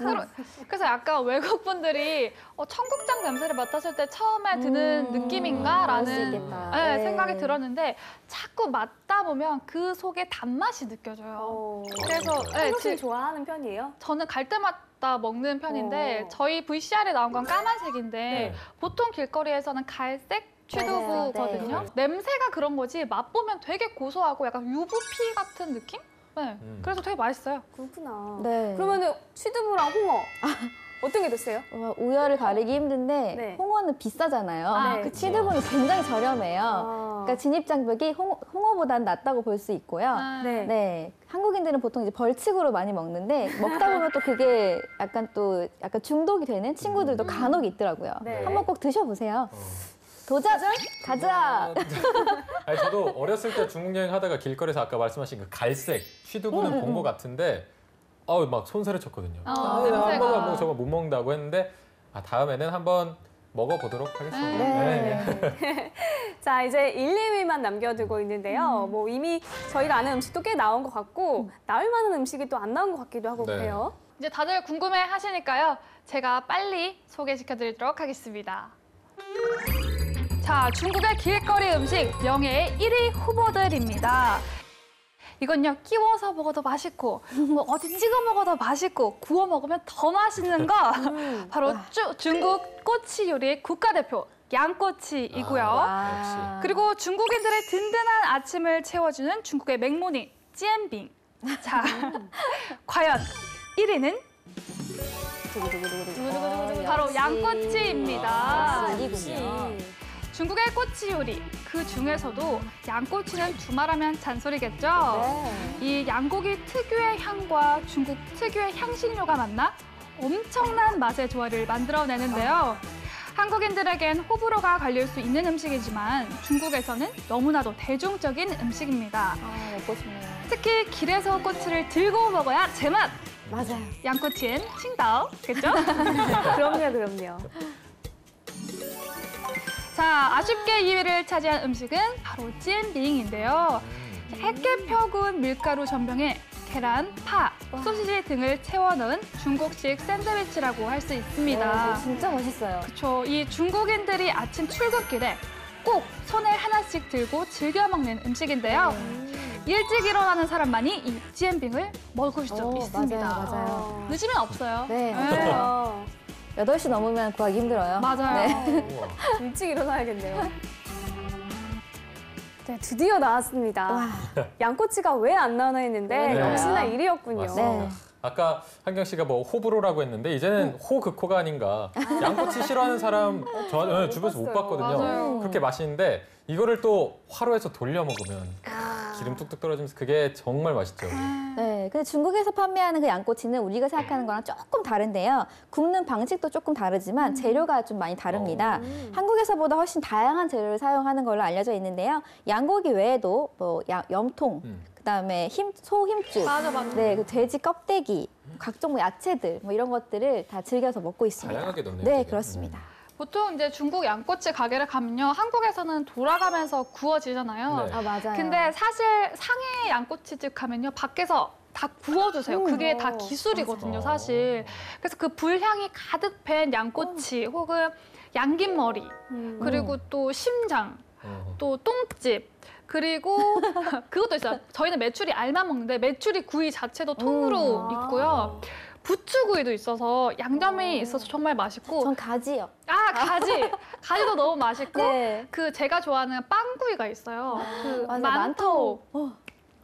그래서 약간 외국 분들이 청국장 냄새를 맡았을 때 처음에 드는 그럴 수 느낌인가라는 있겠다. 네, 네. 생각이 들었는데 자꾸 맡다 보면 그 속에 단맛이 느껴져요. 그래서 네, 혹시 좋아하는 편이에요? 저는 갈 때마다 먹는 편인데 저희 VCR에 나온 건 까만색인데 네. 보통 길거리에서는 갈색 취두부거든요. 맞아요. 네. 냄새가 그런 거지 맛보면 되게 고소하고 약간 유부피 같은 느낌? 네. 그래서 되게 맛있어요. 그렇구나. 네. 그러면은 취두부랑 홍어 어떤 게 됐어요? 우열을 가리기 힘든데 네. 홍어는 비싸잖아요. 아, 그 그쵸. 취두부는 굉장히 저렴해요. 그러니까 진입장벽이 홍어보다는 낮다고 볼 수 있고요. 네. 네, 한국인들은 보통 이제 벌칙으로 많이 먹는데 먹다 보면 또 그게 약간 중독이 되는 친구들도 간혹 있더라고요. 네. 한번 꼭 드셔보세요. 도전! 가자! 아니, 저도 어렸을 때 중국 여행 하다가 길거리에서 아까 말씀하신 그 갈색 취두부는 본 것 같은데 막 손살을 쳤거든요. 냄새가. 한번 저거 못 먹는다고 했는데 다음에는 한번 먹어보도록 하겠습니다. 네. 자, 이제 1, 2위만 남겨두고 있는데요. 뭐 이미 저희가 아는 음식도 꽤 나온 것 같고 나올 만한 음식이 또 안 나온 것 같기도 하고 네. 그래요. 이제 다들 궁금해 하시니까요. 제가 빨리 소개시켜 드리도록 하겠습니다. 자, 중국의 길거리 음식 명예의 1위 후보들입니다. 이건요, 끼워서 먹어도 맛있고, 뭐 어디 찍어 먹어도 맛있고, 구워 먹으면 더 맛있는 거 바로 중국 꼬치 요리의 국가대표 양꼬치이고요. 역시. 그리고 중국인들의 든든한 아침을 채워주는 중국의 맥모닝 찌엔빙. 자, 과연 1위는 바로 양꼬치입니다. 아니군요. 중국의 꼬치 요리, 그 중에서도 양꼬치는 두말하면 잔소리겠죠? 이 양고기 특유의 향과 중국 특유의 향신료가 만나 엄청난 맛의 조화를 만들어내는데요. 한국인들에겐 호불호가 갈릴 수 있는 음식이지만 중국에서는 너무나도 대중적인 음식입니다. 먹고 싶네요. 특히 길에서 꼬치를 들고 먹어야 제맛! 맞아요. 양꼬치엔 칭다오, 겠죠? 그럼요. 자, 아쉽게 2위를 차지한 음식은 바로 찌엔빙인데요. 얇게 펴군 밀가루 전병에 계란, 파, 소시지 등을 채워 넣은 중국식 샌드위치라고 할 수 있습니다. 진짜 맛있어요. 그렇죠. 이 중국인들이 아침 출근길에 꼭 손에 하나씩 들고 즐겨 먹는 음식인데요. 일찍 일어나는 사람만이 이 찌엔빙을 먹을 수 있습니다. 맞아요. 늦으면 없어요. 네. 어, 8시 넘으면 구하기 힘들어요. 맞아요. 네. 우와. 일찍 일어나야겠네요. 네, 드디어 나왔습니다. 와. 양꼬치가 왜 안 나오나 했는데 네. 역시나 1위였군요. 맞습니다. 네. 아까 한경 씨가 뭐 호불호라고 했는데 이제는 호극호가 아닌가. 양꼬치 싫어하는 사람 저 주변에서 못 봤거든요. 맞아요. 그렇게 맛있는데 이거를 또 화로에서 돌려 먹으면 기름 뚝뚝 떨어지면서 그게 정말 맛있죠. 네, 근데 중국에서 판매하는 그 양꼬치는 우리가 생각하는 거랑 조금 다른데요. 굽는 방식도 조금 다르지만 재료가 좀 많이 다릅니다. 한국에서보다 훨씬 다양한 재료를 사용하는 걸로 알려져 있는데요. 양고기 외에도 뭐 염통, 그다음에 소 힘줄, 맞아. 네, 그 돼지 껍데기, 각종 뭐 야채들 뭐 이런 것들을 다 즐겨서 먹고 있습니다. 다양하게 넣네요. 네, 되게. 그렇습니다. 보통 이제 중국 양꼬치 가게를 가면요. 한국에서는 돌아가면서 구워지잖아요. 네. 아, 맞아요. 근데 사실 상해 양꼬치집 가면요. 밖에서 다 구워주세요. 그게 다 기술이거든요, 맞아. 사실. 그래서 그 불향이 가득 밴 양꼬치 혹은 양긴머리, 그리고 또 심장, 또 똥집, 그리고 그것도 있어요. 저희는 메추리 알만 먹는데 메추리 구이 자체도 통으로 있고요. 부추구이도 있어서 양념이 있어서 정말 맛있고. 전 가지요. 아, 가지도 너무 맛있고. 네. 그 제가 좋아하는 빵구이가 있어요. 그 맞아요, 만토.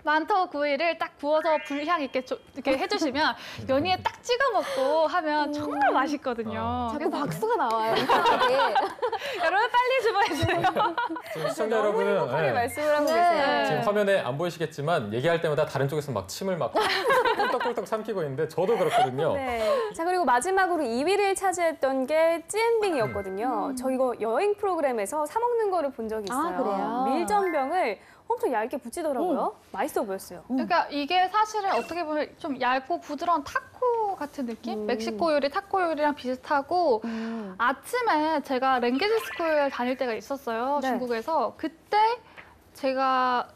만토 구이를 딱 구워서 불향 있게 이렇게 해주시면 연이에 딱 찍어 먹고 하면 정말 맛있거든요. 자꾸 박수가 나와요. 이상하게. 여러분 빨리 주문해주세요. 지금 시청자 여러분은 행복하게 말씀을 하고 네. 계세요. 지금 화면에 안 보이시겠지만 얘기할 때마다 다른 쪽에서 막 침을 막 꿀떡꿀떡 삼키고 있는데 저도 그렇거든요. 네. 자, 그리고 마지막으로 2위를 차지했던 게 찌엔빙이었거든요. 저 이거 여행 프로그램에서 사 먹는 거를 본 적이 있어요. 아, 그래요? 밀전병을 엄청 얇게 부치더라고요. 맛있어 보였어요. 그러니까 이게 사실은 어떻게 보면 좀 얇고 부드러운 타코 같은 느낌? 멕시코 요리, 타코 요리랑 비슷하고 아침에 제가 랭게지 스쿨 다닐 때가 있었어요. 네. 중국에서. 그때 제가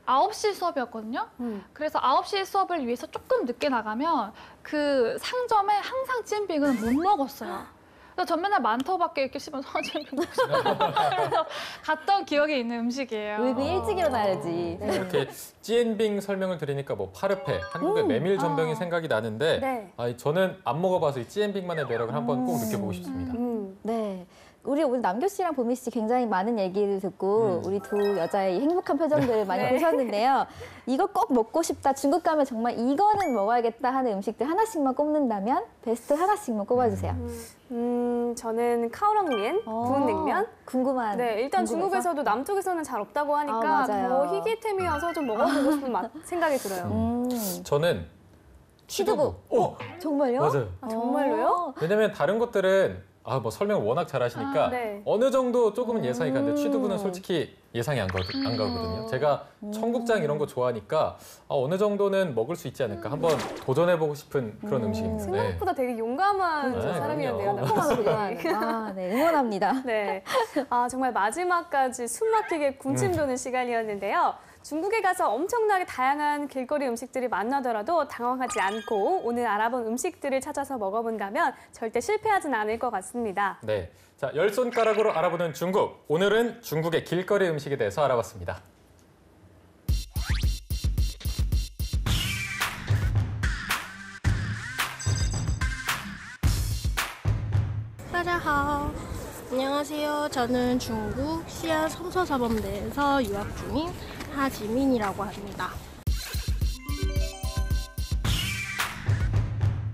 9시 수업이었거든요. 그래서 9시 수업을 위해서 조금 늦게 나가면 그 상점에 항상 찐빙은 못 먹었어요. 그래서 전 맨날 만토밖에 이렇게 씹어서 찐빙 먹고 싶어요. 그래서 갔던 기억이 있는 음식이에요. 왜 일찍 일어나야지. 네. 이렇게 찌엔빙 설명을 드리니까 뭐 파르페, 한국의 메밀 전병이 생각이 나는데 네. 저는 안 먹어봐서 이 찌엔빙만의 매력을 한번 꼭 느껴보고 싶습니다. 네. 우리 오늘 남교 씨랑 보미 씨 굉장히 많은 얘기를 듣고 우리 두 여자의 행복한 표정들을 많이 네. 보셨는데요. 이거 꼭 먹고 싶다. 중국 가면 정말 이거는 먹어야겠다 하는 음식들 하나씩만 꼽는다면 베스트 하나씩만 꼽아주세요. 저는 카오롱면, 구운 냉면. 궁금한. 네, 일단 궁금해서? 중국에서도 남쪽에서는 잘 없다고 하니까 아, 맞아요. 더 희귀템이어서 좀 먹어보고 싶은 생각이 들어요. 저는 치두부. 오! 정말요? 맞아요. 아, 정말로요? 왜냐면 다른 것들은 뭐 설명을 워낙 잘하시니까 네. 어느 정도 조금은 예상이 가는데 취두부는 솔직히 예상이 안 가거든요. 제가 청국장 이런 거 좋아하니까 어느 정도는 먹을 수 있지 않을까 한번 도전해보고 싶은 그런 음식입니다. 네. 생각보다 되게 용감한 네, 사람이었네요. 아, 네, 응원합니다. 네. 정말 마지막까지 숨 막히게 군침 도는 시간이었는데요. 중국에 가서 엄청나게 다양한 길거리 음식들이 만나더라도 당황하지 않고 오늘 알아본 음식들을 찾아서 먹어본다면 절대 실패하진 않을 것 같습니다. 네. 자, 열 손가락으로 알아보는 중국. 오늘은 중국의 길거리 음식에 대해서 알아봤습니다. 大家好. 안녕하세요. 저는 중국 시안 성서사범대에서 유학 중인 하지민이라고 합니다.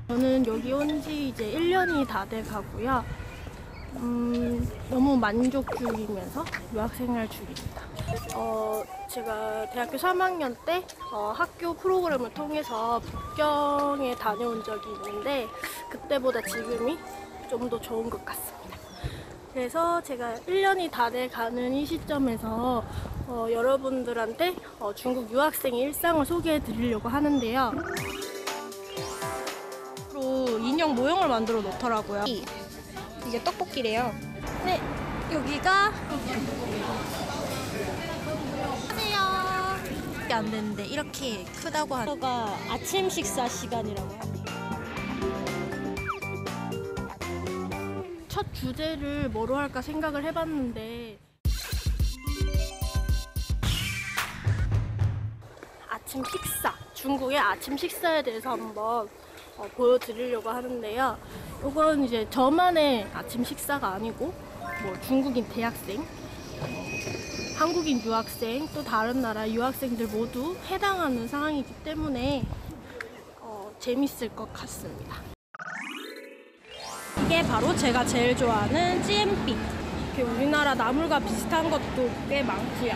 저는 여기 온 지 이제 1년이 다 돼 가고요. 너무 만족중이면서 유학생활 중입니다. 제가 대학교 3학년 때 학교 프로그램을 통해서 북경에 다녀온 적이 있는데 그때보다 지금이 좀 더 좋은 것 같습니다. 그래서 제가 1년이 다 돼 가는 이 시점에서 여러분들한테 중국 유학생의 일상을 소개해 드리려고 하는데요. 인형 모형을 만들어 놓더라고요. 이게 떡볶이래요. 네, 여기가 안 되는데 이렇게 크다고 하는 여기가 아침 식사 시간이라고 합니다. 첫 주제를 뭐로 할까 생각을 해봤는데 아침 식사, 중국의 아침 식사에 대해서 한번 보여드리려고 하는데요. 이건 이제 저만의 아침 식사가 아니고 뭐 중국인 대학생, 한국인 유학생, 또 다른 나라 유학생들 모두 해당하는 상황이기 때문에 재밌을 것 같습니다. 이게 바로 제가 제일 좋아하는 찌엠빙. 우리나라 나물과 비슷한 것도 꽤 많고요.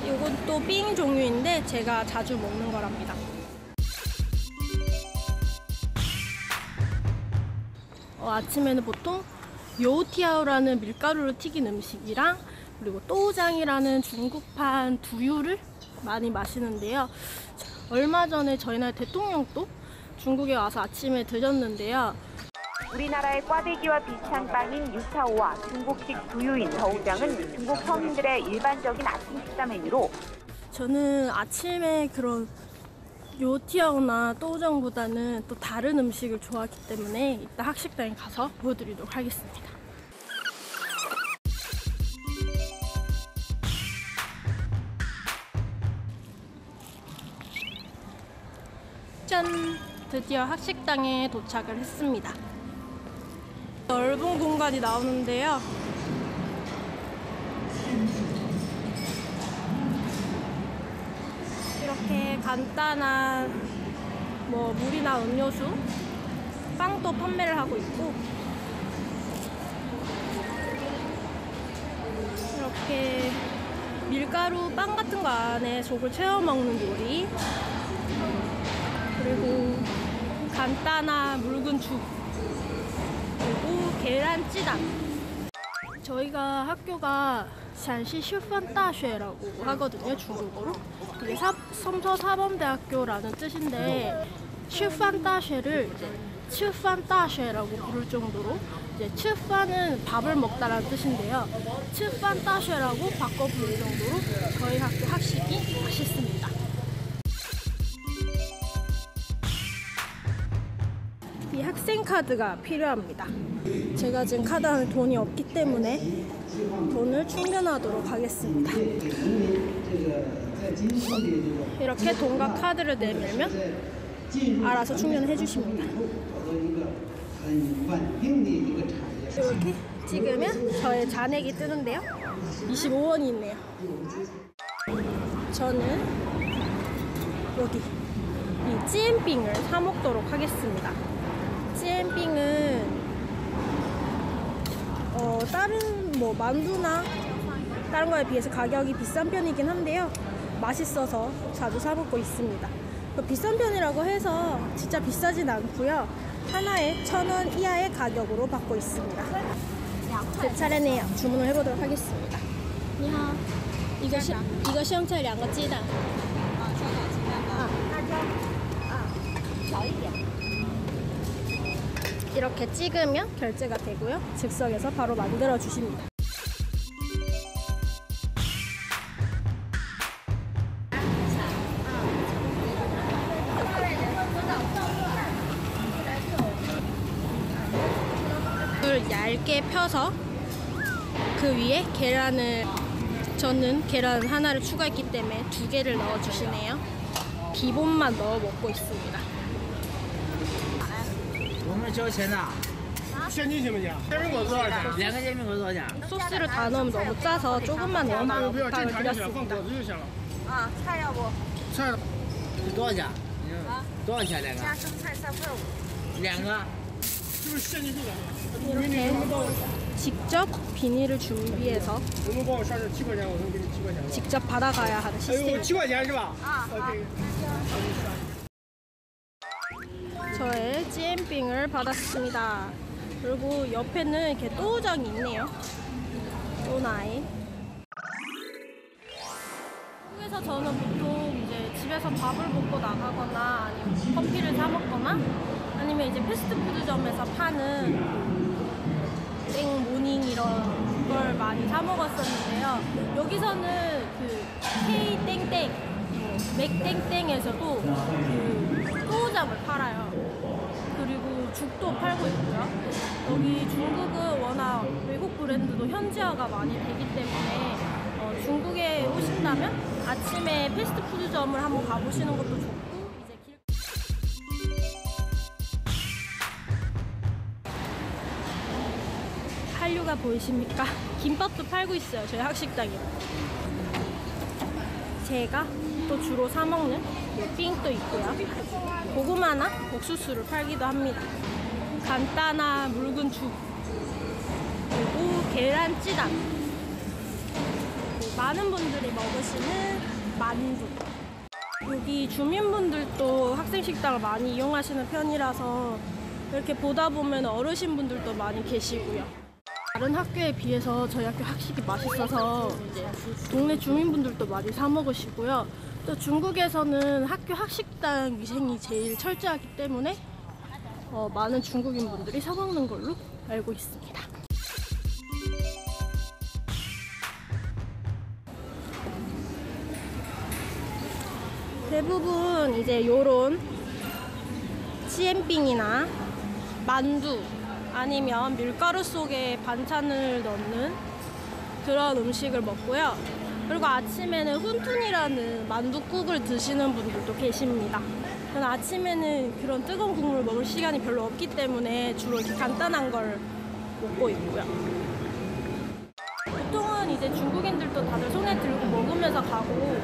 이건 또 빙 종류인데 제가 자주 먹는 거랍니다. 아침에는 보통 요티아오라는 밀가루로 튀긴 음식이랑 그리고 또우장이라는 중국판 두유를 많이 마시는데요. 얼마 전에 저희 나라 대통령도 중국에 와서 아침에 드셨는데요. 우리나라의 꽈배기와 비슷한 빵인 유타오와 중국식 두유인 더우장은 중국 서민들의 일반적인 아침 식사 메뉴로 저는 아침에 그런 요티아오나 또우장보다는 또 다른 음식을 좋아하기 때문에 이따 학식당에 가서 보여드리도록 하겠습니다. 짠! 드디어 학식당에 도착을 했습니다. 넓은 공간이 나오는데요. 이렇게 간단한 물이나 음료수, 빵도 판매를 하고 있고 이렇게 밀가루 빵 같은 거 안에 속을 채워 먹는 요리, 그리고 간단한 묽은 죽, 그리고 계란찌단. 저희가 학교가 샨시 슈펀다쉐라고 하거든요, 중국어로. 이게 섬서사범대학교라는 뜻인데 슈펀다쉐를 이제 츠펀다쉐라고 부를 정도로 이제 츠펀은 밥을 먹다라는 뜻인데요. 츠펀다쉐라고 바꿔 부를 정도로 저희 학교 학식이 맛있습니다. 이 학생 카드가 필요합니다. 제가 지금 카드 안에 돈이 없기 때문에 돈을 충전하도록 하겠습니다. 이렇게 돈과 카드를 내밀면 알아서 충전해 주십니다. 이렇게 찍으면 저의 잔액이 뜨는데요. 25원이 있네요. 저는 여기 이 찌엠빙을 사 먹도록 하겠습니다. 찌엠빙은 다른 만두나 다른 거에 비해서 가격이 비싼 편이긴 한데요. 맛있어서 자주 사 먹고 있습니다. 비싼 편이라고 해서 진짜 비싸진 않고요. 하나에 1,000원 이하의 가격으로 받고 있습니다. 제 차례네요. 주문을 해보도록 하겠습니다. 你好，一个生菜，2个鸡蛋。 이렇게 찍으면 결제가 되고요. 즉석에서 바로 만들어 주십니다. 을 얇게 펴서 그 위에 계란을, 저는 계란 하나를 추가했기 때문에 2개를 넣어 주시네요. 기본만 넣어 먹고 있습니다. 我们交钱的。现金行不行？煎饼果子多少钱？2个煎饼果子多少钱？ 소스를 다 넣으면 너무 짜서 조금만 넣으면 不要进 부탁을 茶就行，放 드렸습니다. 果子就行了。 菜要不？ 菜多少钱？多少钱2个？ 生菜3份5。 2个。就是现金就2个。 이렇게 직접 비닐을 준비해서 我们帮我算是7块钱，我能给你7块钱。 직접 받아가야 하는 哎呦， 시스템. 7块钱是吧？啊。저의 찌엔빙을 받았습니다. 그리고 옆에는 이렇게 또우장이 있네요. 또나이. 한국에서 저는 보통 이제 집에서 밥을 먹고 나가거나 아니면 커피를 사 먹거나 아니면 이제 패스트푸드점에서 파는 땡 모닝 이런 걸 많이 사 먹었었는데요. 여기서는 그 K 땡땡, 맥 땡땡에서도 그 또우장을 팔아요. 그리고 죽도 팔고 있고요. 여기 중국은 워낙 외국 브랜드도 현지화가 많이 되기 때문에 중국에 오신다면 아침에 패스트푸드점을 한번 가보시는 것도 좋고, 이제 한류가 보이십니까? 김밥도 팔고 있어요. 저희 학식당에. 제가 또 주로 사 먹는 빙도 있고요. 고구마나 옥수수를 팔기도 합니다. 간단한 묽은 죽, 그리고 계란찌단, 많은 분들이 먹으시는 만두. 여기 주민분들도 학생식당을 많이 이용하시는 편이라서 이렇게 보다 보면 어르신분들도 많이 계시고요. 다른 학교에 비해서 저희 학교 학식이 맛있어서 이제 동네 주민분들도 많이 사 먹으시고요. 또 중국에서는 학교 학식당 위생이 제일 철저하기 때문에 많은 중국인 분들이 사 먹는 걸로 알고 있습니다. 대부분 이제 요런 찌엔빙이나 만두 아니면 밀가루 속에 반찬을 넣는 그런 음식을 먹고요. 그리고 아침에는 훈툰이라는 만두국을 드시는 분들도 계십니다. 저는 아침에는 그런 뜨거운 국물을 먹을 시간이 별로 없기 때문에 주로 이렇게 간단한 걸 먹고 있고요. 보통은 이제 중국인들도 다들 손에 들고 먹으면서 가고,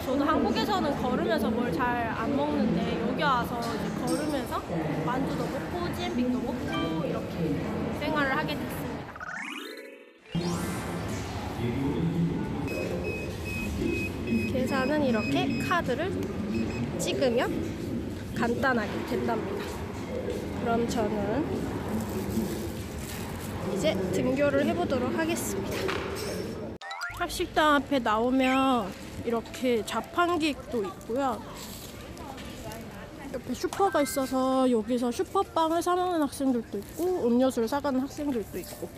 저도 한국에서는 걸으면서 뭘 잘 안 먹는데 여기 와서 이제 걸으면서 만두도 먹고 찌엔빙도 먹고 이렇게 생활을 하게 됐습니다. 계산은 이렇게 카드를 찍으면 간단하게 된답니다. 그럼 저는 이제 등교를 해보도록 하겠습니다. 학식당 앞에 나오면 이렇게 자판기도 있고요. 옆에 슈퍼가 있어서 여기서 슈퍼빵을 사 먹는 학생들도 있고 음료수를 사가는 학생들도 있고,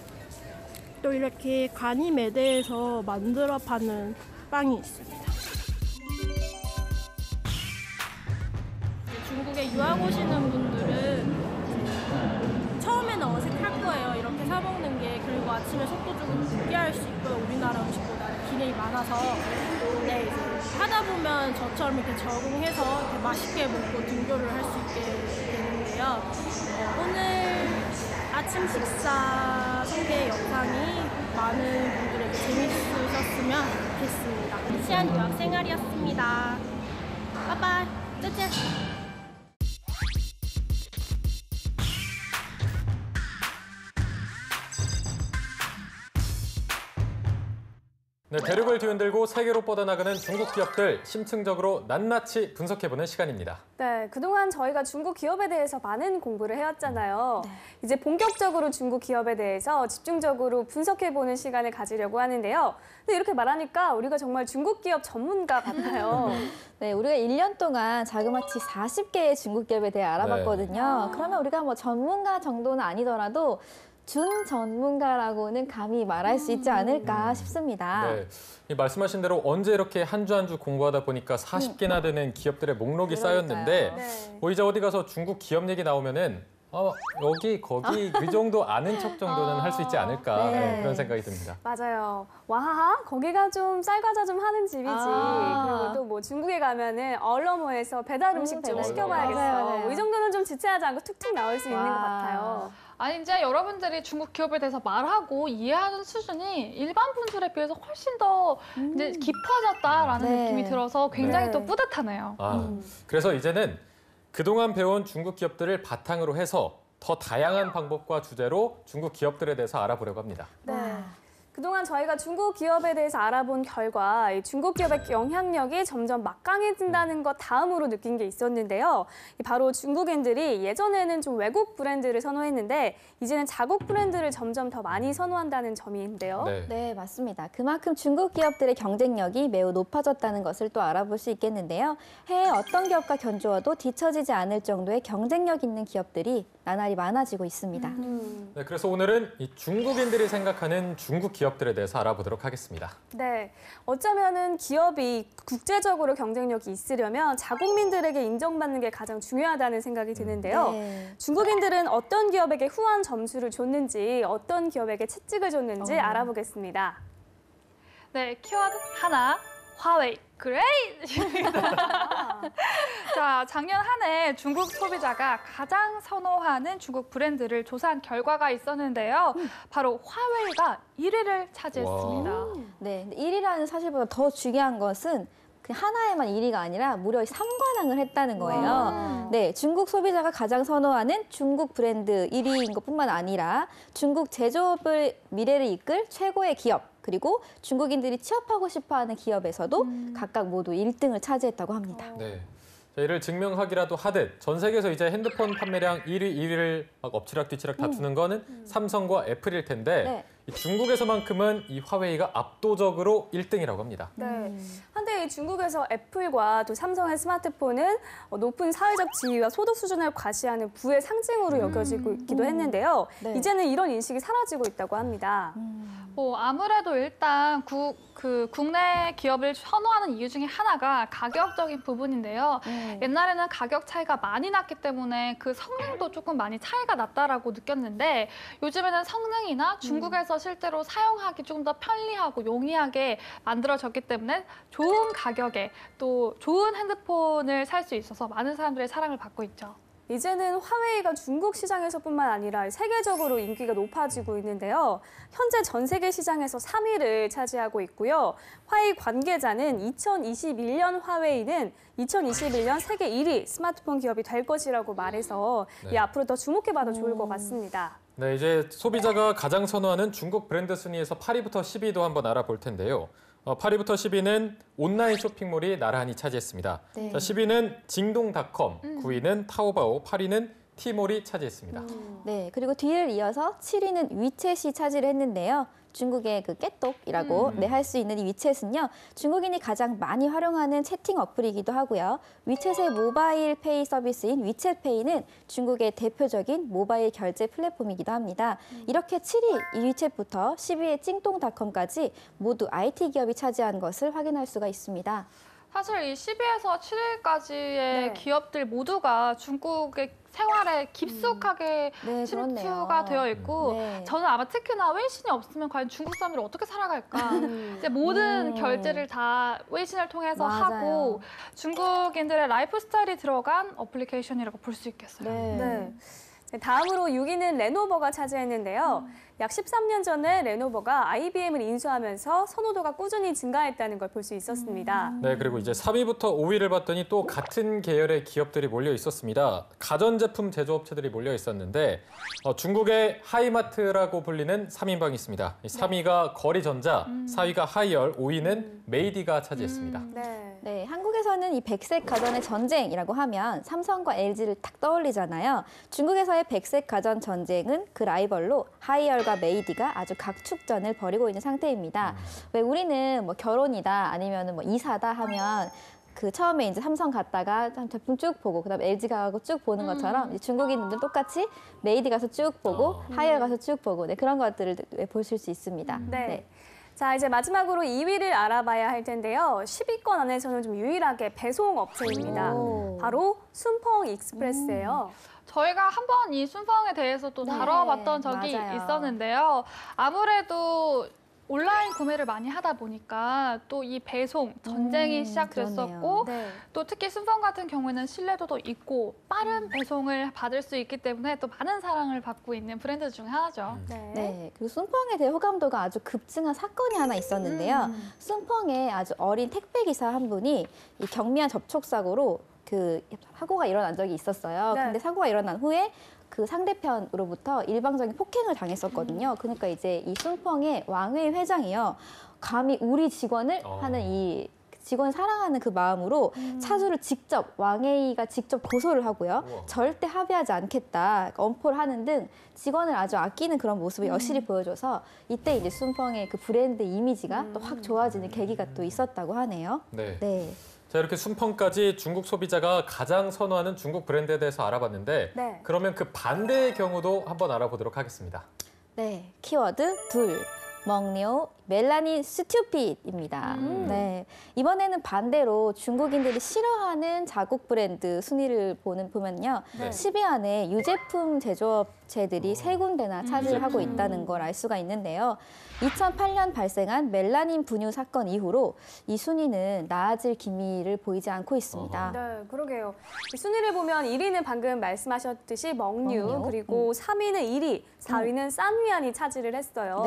또 이렇게 간이메대에서 만들어 파는 빵이 있습니다. 중국에 유학 오시는 분들은 처음에는 어색할 거예요. 이렇게 사 먹는 게. 그리고 아침에 속도 조금 늦게 할 수 있고요. 우리나라 음식보다 기능이 많아서. 근데 이제 하다 보면 저처럼 이렇게 적응해서 이렇게 맛있게 먹고 등교를 할 수 있게 되는데요. 오늘 아침 식사 소개 영상이 많은 분들에게 재밌으셨으면 좋겠습니다. 시안 유학 생활이었습니다. 빠이빠이. 짜잔. 네, 대륙을 뒤흔들고 세계로 뻗어나가는 중국 기업들 심층적으로 낱낱이 분석해보는 시간입니다. 네, 그동안 저희가 중국 기업에 대해서 많은 공부를 해왔잖아요. 이제 본격적으로 중국 기업에 대해서 집중적으로 분석해보는 시간을 가지려고 하는데요. 근데 이렇게 말하니까 우리가 정말 중국 기업 전문가 같아요. 네, 우리가 1년 동안 자그마치 40개의 중국 기업에 대해 알아봤거든요. 그러면 우리가 뭐 전문가 정도는 아니더라도 준 전문가라고는 감히 말할 수 있지 않을까 싶습니다. 네, 이 말씀하신 대로 언제 이렇게 한 주 한 주 공부하다 보니까 40개나 되는 기업들의 목록이 쌓였는데 네. 뭐 이제 어디 가서 중국 기업 얘기 나오면은 여기 거기 그 정도 아는 척 정도는 할 수 있지 않을까 네. 그런 생각이 듭니다. 맞아요. 와하하 거기가 좀 쌀과자 좀 하는 집이지. 그리고 또 뭐 중국에 가면은 얼러모에서 배달 음식 좀 배달. 시켜봐야겠어. 맞아요. 뭐이 정도는 좀 지체하지 않고 툭툭 나올 수 있는 것 같아요. 아니 이제 여러분들이 중국 기업에 대해서 말하고 이해하는 수준이 일반 분들에 비해서 훨씬 더 이제 깊어졌다라는 네. 느낌이 들어서 굉장히 네. 또 뿌듯하네요. 그래서 이제는 그동안 배운 중국 기업들을 바탕으로 해서 더 다양한 방법과 주제로 중국 기업들에 대해서 알아보려고 합니다. 네. 그동안 저희가 중국 기업에 대해서 알아본 결과 이 중국 기업의 영향력이 점점 막강해진다는 것 다음으로 느낀 게 있었는데요. 바로 중국인들이 예전에는 좀 외국 브랜드를 선호했는데 이제는 자국 브랜드를 점점 더 많이 선호한다는 점인데요. 네, 맞습니다. 그만큼 중국 기업들의 경쟁력이 매우 높아졌다는 것을 또 알아볼 수 있겠는데요. 해외 어떤 기업과 견주어도 뒤처지지 않을 정도의 경쟁력 있는 기업들이 나날이 많아지고 있습니다. 네, 그래서 오늘은 이 중국인들이 생각하는 중국 기업들에 대해서 알아보도록 하겠습니다. 네, 어쩌면은 기업이 국제적으로 경쟁력이 있으려면 자국민들에게 인정받는 게 가장 중요하다는 생각이 드는데요. 네. 중국인들은 어떤 기업에게 후한 점수를 줬는지, 어떤 기업에게 채찍을 줬는지 알아보겠습니다. 네, 키워드 하나, 화웨이. 그레이트입니다. 자, 작년 한 해 중국 소비자가 가장 선호하는 중국 브랜드를 조사한 결과가 있었는데요. 바로 화웨이가 1위를 차지했습니다. 네, 1위라는 사실보다 더 중요한 것은 그 하나에만 1위가 아니라 무려 3관왕을 했다는 거예요. 네, 중국 소비자가 가장 선호하는 중국 브랜드 1위인 것뿐만 아니라 중국 제조업의 미래를 이끌 최고의 기업, 그리고 중국인들이 취업하고 싶어하는 기업에서도 각각 모두 1등을 차지했다고 합니다. 네. 자, 이를 증명하기라도 하듯 전 세계에서 이제 핸드폰 판매량 1위, 2위를 막 엎치락뒤치락 다투는 거는 삼성과 애플일 텐데 네. 이 중국에서만큼은 이 화웨이가 압도적으로 1등이라고 합니다. 네. 한때 이 중국에서 애플과 또 삼성의 스마트폰은 높은 사회적 지위와 소득 수준을 과시하는 부의 상징으로 여겨지고 있기도 했는데요. 네. 이제는 이런 인식이 사라지고 있다고 합니다. 뭐 아무래도 일단 국내 기업을 선호하는 이유 중에 하나가 가격적인 부분인데요. 옛날에는 가격 차이가 많이 났기 때문에 그 성능도 조금 많이 차이가 났다라고 느꼈는데 요즘에는 성능이나 중국에서 실제로 사용하기 좀 더 편리하고 용이하게 만들어졌기 때문에 좋은 가격에 또 좋은 핸드폰을 살 수 있어서 많은 사람들의 사랑을 받고 있죠. 이제는 화웨이가 중국 시장에서뿐만 아니라 세계적으로 인기가 높아지고 있는데요. 현재 전 세계 시장에서 3위를 차지하고 있고요. 화웨이 관계자는 2021년 화웨이는 2021년 세계 1위 스마트폰 기업이 될 것이라고 말해서 네. 앞으로 더 주목해봐도 좋을 것 같습니다. 네, 이제 소비자가 가장 선호하는 중국 브랜드 순위에서 8위부터 10위도 한번 알아볼 텐데요. 8위부터 10위는 온라인 쇼핑몰이 나란히 차지했습니다. 네. 자, 10위는 징동닷컴, 9위는 타오바오, 8위는 티몰이 차지했습니다. 네, 그리고 뒤를 이어서 7위는 위챗이 차지를 했는데요. 중국의 그 깨똑이라고 할 수 있는 이 위챗은요. 중국인이 가장 많이 활용하는 채팅 어플이기도 하고요. 위챗의 모바일 페이 서비스인 위챗페이는 중국의 대표적인 모바일 결제 플랫폼이기도 합니다. 이렇게 7위 이 위챗부터 10위의 찡똥닷컴까지 모두 IT 기업이 차지한 것을 확인할 수가 있습니다. 사실 이 10위에서 7위까지의 기업들 모두가 중국의 생활에 깊숙하게 네, 침투가 그렇네요. 되어 있고 네. 저는 아마 특히나 웨이신이 없으면 과연 중국 사람들이 어떻게 살아갈까 이제 모든 결제를 다 웨이신을 통해서 맞아요. 하고 중국인들의 라이프 스타일이 들어간 어플리케이션이라고 볼 수 있겠어요. 네. 네. 다음으로 6위는 레노버가 차지했는데요. 약 13년 전에 레노버가 IBM을 인수하면서 선호도가 꾸준히 증가했다는 걸 볼 수 있었습니다. 네, 그리고 이제 3위부터 5위를 봤더니 또 같은 계열의 기업들이 몰려 있었습니다. 가전제품 제조업체들이 몰려 있었는데 중국의 하이마트라고 불리는 3인방이 있습니다. 3위가 거리전자, 4위가 하이얼, 5위는 메이디가 차지했습니다. 네, 한국에서는 이 백색 가전의 전쟁이라고 하면 삼성과 LG를 딱 떠올리잖아요. 중국에서의 백색 가전 전쟁은 그 라이벌로 하이얼과 메이디가 아주 각축전을 벌이고 있는 상태입니다. 왜 우리는 뭐 결혼이다 아니면 뭐 이사다 하면 그 처음에 이제 삼성 갔다가 제품 쭉 보고 그다음에 LG 가고 쭉 보는 것처럼 중국인들 똑같이 메이디 가서 쭉 보고 하이얼 가서 쭉 보고 그런 것들을 보실 수 있습니다. 네. 자, 이제 마지막으로 2위를 알아봐야 할 텐데요. 10위권 안에서는 좀 유일하게 배송 업체입니다. 바로 순펑 익스프레스예요. 저희가 한번 이 순펑에 대해서 또 다뤄봤던 적이 맞아요. 있었는데요. 아무래도 온라인 구매를 많이 하다 보니까 또 이 배송 전쟁이 시작됐었고 또 특히 순펑 같은 경우에는 신뢰도도 있고 빠른 배송을 받을 수 있기 때문에 또 많은 사랑을 받고 있는 브랜드 중 하나죠. 네, 그리고 순펑에 대해 호감도가 아주 급증한 사건이 하나 있었는데요. 순펑의 아주 어린 택배 기사 한 분이 이 경미한 접촉 사고로 그 사고가 일어난 적이 있었어요. 근데 사고가 일어난 후에 그 상대편으로부터 일방적인 폭행을 당했었거든요. 그러니까 이제 이 순펑의 왕회 회장이요. 감히 우리 직원을 하는 이 직원 사랑하는 그 마음으로 차주를 직접 왕회의가 직접 고소를 하고요. 절대 합의하지 않겠다 엄포를 하는 등 직원을 아주 아끼는 그런 모습을 여실히 보여줘서 이때 이제 순펑의 그 브랜드 이미지가 또 확 좋아지는 계기가 또 있었다고 하네요. 네. 자, 이렇게 순펑까지 중국 소비자가 가장 선호하는 중국 브랜드에 대해서 알아봤는데 그러면 그 반대의 경우도 한번 알아보도록 하겠습니다. 네, 키워드 둘. 멍뇨, 멜라닌 스튜핏입니다. 네, 이번에는 반대로 중국인들이 싫어하는 자국 브랜드 순위를 보면요. 10위 안에 유제품 제조업체들이 3군데나 차지를 하고 있다는 걸 알 수가 있는데요. 2008년 발생한 멜라닌 분유 사건 이후로 이 순위는 나아질 기미를 보이지 않고 있습니다. 네, 그러게요. 이 순위를 보면 1위는 방금 말씀하셨듯이 멍류, 그리고 3위는 1위, 4위는 싼휘안이 차지를 했어요.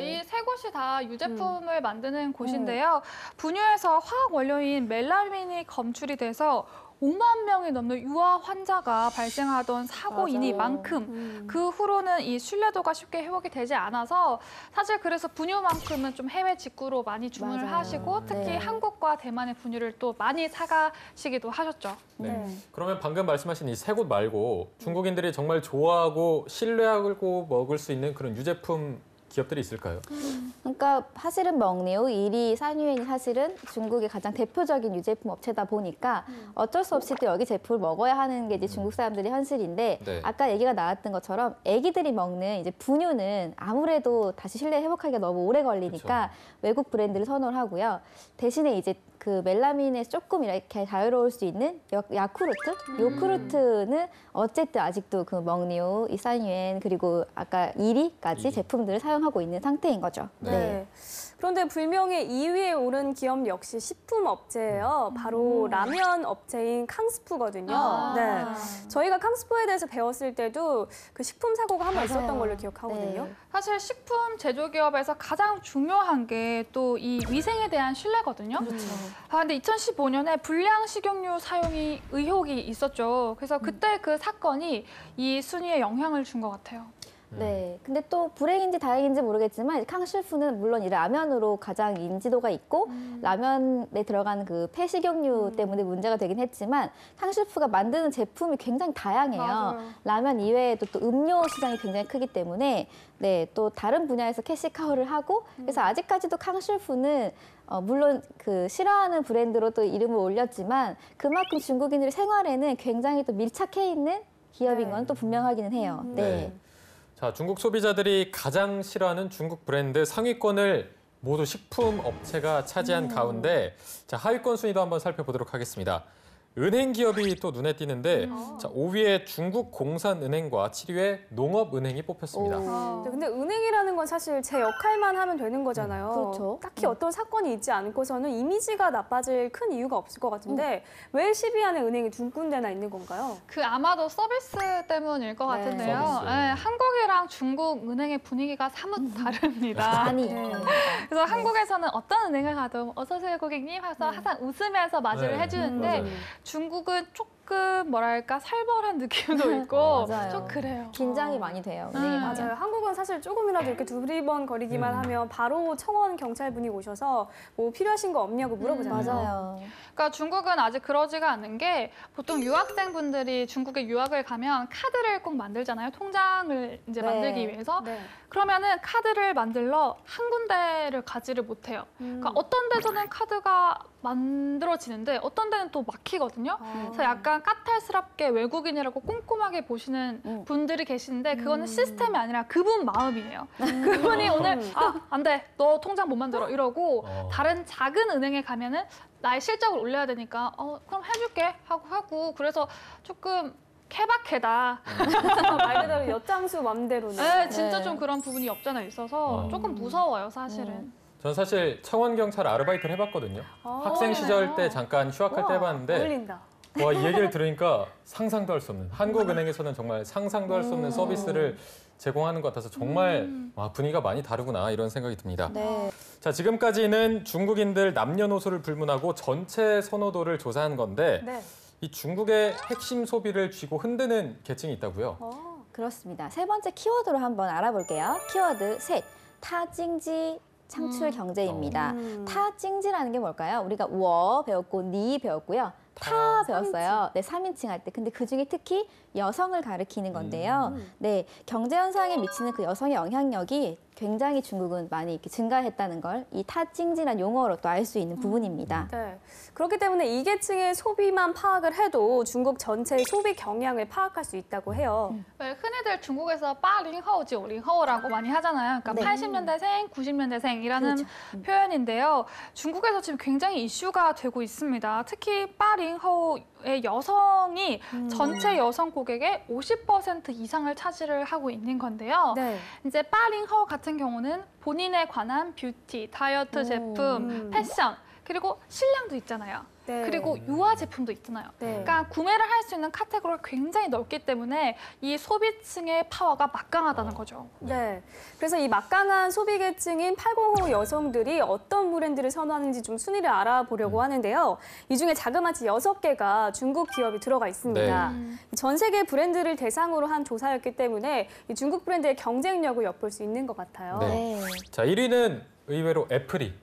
이 세 곳이 다 유제품을 만드는 곳인데요. 분유에서 화학 원료인 멜라민이 검출이 돼서 5만 명이 넘는 유아 환자가 발생하던 사고이니만큼 그 후로는 이 신뢰도가 쉽게 회복이 되지 않아서 사실 그래서 분유만큼은 좀 해외 직구로 많이 주문을 하시고 특히 한국과 대만의 분유를 또 많이 사가시기도 하셨죠. 그러면 방금 말씀하신 이 세 곳 말고 중국인들이 정말 좋아하고 신뢰하고 먹을 수 있는 그런 유제품 기업들이 있을까요? 그러니까 사실은 멍니오, 1위 산유엔이 사실은 중국의 가장 대표적인 유제품 업체다 보니까 어쩔 수 없이 또 여기 제품을 먹어야 하는 게 이제 중국 사람들의 현실인데 아까 얘기가 나왔던 것처럼 아기들이 먹는 이제 분유는 아무래도 다시 신뢰 회복하기가 너무 오래 걸리니까 외국 브랜드를 선호를 하고요. 대신에 이제 그 멜라민에 조금 이렇게 자유로울 수 있는 야쿠르트? 요크루트는 어쨌든 아직도 그 멍니오, 이 산유엔 그리고 아까 1위까지 제품들을 사용하고 있는 상태인 거죠. 그런데 불명예 2위에 오른 기업 역시 식품 업체예요. 바로 라면 업체인 캉스푸거든요. 저희가 캉스푸에 대해서 배웠을 때도 그 식품 사고가 한 번 있었던 걸로 기억하거든요. 사실 식품 제조기업에서 가장 중요한 게 또 이 위생에 대한 신뢰거든요. 근데 2015년에 불량 식용유 사용이 의혹이 있었죠. 그래서 그때 그 사건이 이 순위에 영향을 준 것 같아요. 네, 근데 또 불행인지 다행인지 모르겠지만 캉실푸는 물론 이 라면으로 가장 인지도가 있고 라면에 들어가는 그 폐식용유 때문에 문제가 되긴 했지만 캉실푸가 만드는 제품이 굉장히 다양해요. 라면 이외에도 또 음료 시장이 굉장히 크기 때문에 또 다른 분야에서 캐시카우를 하고 그래서 아직까지도 캉실푸는 물론 그 싫어하는 브랜드로 또 이름을 올렸지만 그만큼 중국인들의 생활에는 굉장히 또 밀착해 있는 기업인 건 또 분명하기는 해요. 자, 중국 소비자들이 가장 싫어하는 중국 브랜드 상위권을 모두 식품 업체가 차지한 가운데 자, 하위권 순위도 한번 살펴보도록 하겠습니다. 은행 기업이 또 눈에 띄는데 자, 5위에 중국공산은행과 7위에 농업은행이 뽑혔습니다. 네, 근데 은행이라는 건 사실 제 역할만 하면 되는 거잖아요. 그렇죠. 딱히 어떤 사건이 있지 않고서는 이미지가 나빠질 큰 이유가 없을 것 같은데 왜 10위 안에 은행이 두 군데나 있는 건가요? 그 아마도 서비스 때문일 것 같은데요. 서비스. 네, 한국이랑 중국 은행의 분위기가 사뭇 다릅니다. 많이. 그래서 한국에서는 어떤 은행을 가도 어서 오세요 고객님 해서 항상 웃으면서 맞이를 네, 해주는데 맞아요. 중국은 조금 뭐랄까 살벌한 느낌도 있고 맞아요. 좀 그래요. 긴장이 많이 돼요. 은행에 가면. 맞아요. 한국은 사실 조금이라도 이렇게 두리번 거리기만 하면 바로 청원 경찰분이 오셔서 뭐 필요하신 거 없냐고 물어보잖아요. 맞아요. 그러니까 중국은 아직 그러지가 않는 게 보통 유학생분들이 중국에 유학을 가면 카드를 꼭 만들잖아요. 통장을 이제 네. 만들기 위해서. 네. 그러면은 카드를 만들러 한 군데를 가지를 못해요. 그러니까 어떤 데서는 카드가 만들어지는데 어떤 데는 또 막히거든요. 그래서 약간 까탈스럽게 외국인이라고 꼼꼼하게 보시는 분들이 계시는데 그거는 시스템이 아니라 그분 마음이에요. 그분이 오늘 안 돼, 너 통장 못 만들어 이러고 다른 작은 은행에 가면은 나의 실적을 올려야 되니까 그럼 해줄게 하고 그래서 조금 케바케다. 말 그대로 엿장수 맘대로는. 네, 진짜 네. 좀 그런 부분이 없잖아 있어서 조금 무서워요, 사실은. 전 사실 청원경찰 아르바이트를 해봤거든요. 학생 시절 때 잠깐 휴학할 때 해봤는데 어울린다. 와, 이 얘기를 들으니까 상상도 할 수 없는, 한국은행에서는 정말 상상도 할 수 없는 서비스를 제공하는 것 같아서 정말 와, 분위기가 많이 다르구나 이런 생각이 듭니다. 네. 자, 지금까지는 중국인들 남녀노소를 불문하고 전체 선호도를 조사한 건데 네. 이 중국의 핵심 소비를 쥐고 흔드는 계층이 있다고요? 그렇습니다. 세 번째 키워드로 한번 알아볼게요. 키워드 셋. 타징지 창출 경제입니다. 타징지라는 게 뭘까요? 우리가 워 배웠고 니 배웠고요. 타 배웠어요. 네, 3인칭 할 때. 근데 그중에 특히 여성을 가리키는 건데요. 네, 경제 현상에 미치는 그 여성의 영향력이 굉장히 중국은 많이 이렇게 증가했다는 걸 이 타징지란 용어로 또 알 수 있는 부분입니다. 네. 그렇기 때문에 이 계층의 소비만 파악을 해도 중국 전체의 소비 경향을 파악할 수 있다고 해요. 네, 흔히들 중국에서 빠링허우, 90허우라고 많이 하잖아요. 그러니까 네. 80년대생, 90년대생이라는 표현인데요. 중국에서 지금 굉장히 이슈가 되고 있습니다. 특히 빠링허우의 여성이 전체 여성 고객의 50% 이상을 차지를 하고 있는 건데요. 네. 이제 빠링허우 같은 경우는 본인에 관한 뷰티, 다이어트 제품, 패션, 그리고 식량도 있잖아요. 네. 그리고 유아 제품도 있잖아요. 네. 그러니까 구매를 할 수 있는 카테고리가 굉장히 넓기 때문에 이 소비층의 파워가 막강하다는 거죠. 네. 그래서 이 막강한 소비 계층인 80호 여성들이 어떤 브랜드를 선호하는지 좀 순위를 알아보려고 하는데요. 이 중에 자그마치 6개가 중국 기업이 들어가 있습니다. 전 세계 브랜드를 대상으로 한 조사였기 때문에 이 중국 브랜드의 경쟁력을 엿볼 수 있는 것 같아요. 네. 자, 1위는 의외로 애플이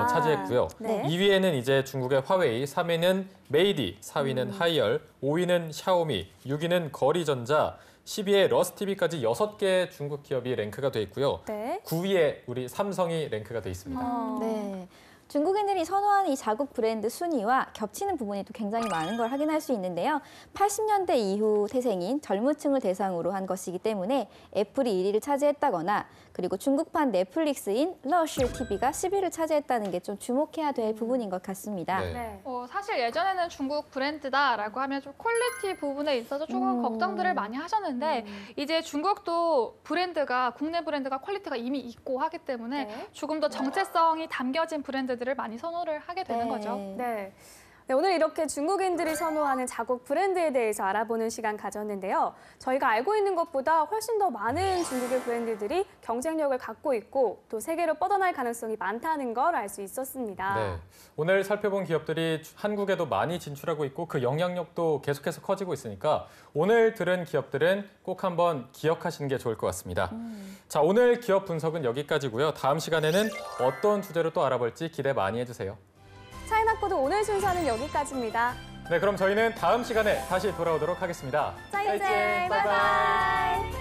차지했고요. 네. 2위에는 이제 중국의 화웨이, 3위는 메이디, 4위는 하이얼, 5위는 샤오미, 6위는 거리전자, 10위에 러스TV까지 6개 중국 기업이 랭크가 돼 있고요. 네. 9위에 우리 삼성이 랭크가 돼 있습니다. 네. 중국인들이 선호하는 이 자국 브랜드 순위와 겹치는 부분이 또 굉장히 많은 걸 확인할 수 있는데요. 80년대 이후 태생인 젊은 층을 대상으로 한 것이기 때문에 애플이 1위를 차지했다거나 그리고 중국판 넷플릭스인 러쉬 TV가 10위를 차지했다는 게 좀 주목해야 될 부분인 것 같습니다. 네. 네. 사실 예전에는 중국 브랜드다라고 하면 좀 퀄리티 부분에 있어서 조금 걱정들을 많이 하셨는데 이제 중국도 브랜드가 국내 브랜드가 퀄리티가 이미 있고 하기 때문에 네. 조금 더 정체성이 담겨진 브랜드들을 많이 선호를 하게 되는 거죠. 네. 네, 오늘 이렇게 중국인들이 선호하는 자국 브랜드에 대해서 알아보는 시간 가졌는데요. 저희가 알고 있는 것보다 훨씬 더 많은 중국의 브랜드들이 경쟁력을 갖고 있고 또 세계로 뻗어날 가능성이 많다는 걸 알 수 있었습니다. 네. 오늘 살펴본 기업들이 한국에도 많이 진출하고 있고 그 영향력도 계속해서 커지고 있으니까 오늘 들은 기업들은 꼭 한번 기억하시는 게 좋을 것 같습니다. 자, 오늘 기업 분석은 여기까지고요. 다음 시간에는 어떤 주제로 또 알아볼지 기대 많이 해주세요. 차이나코드 오늘 순서는 여기까지입니다. 네, 그럼 저희는 다음 시간에 다시 돌아오도록 하겠습니다. 再见，拜拜。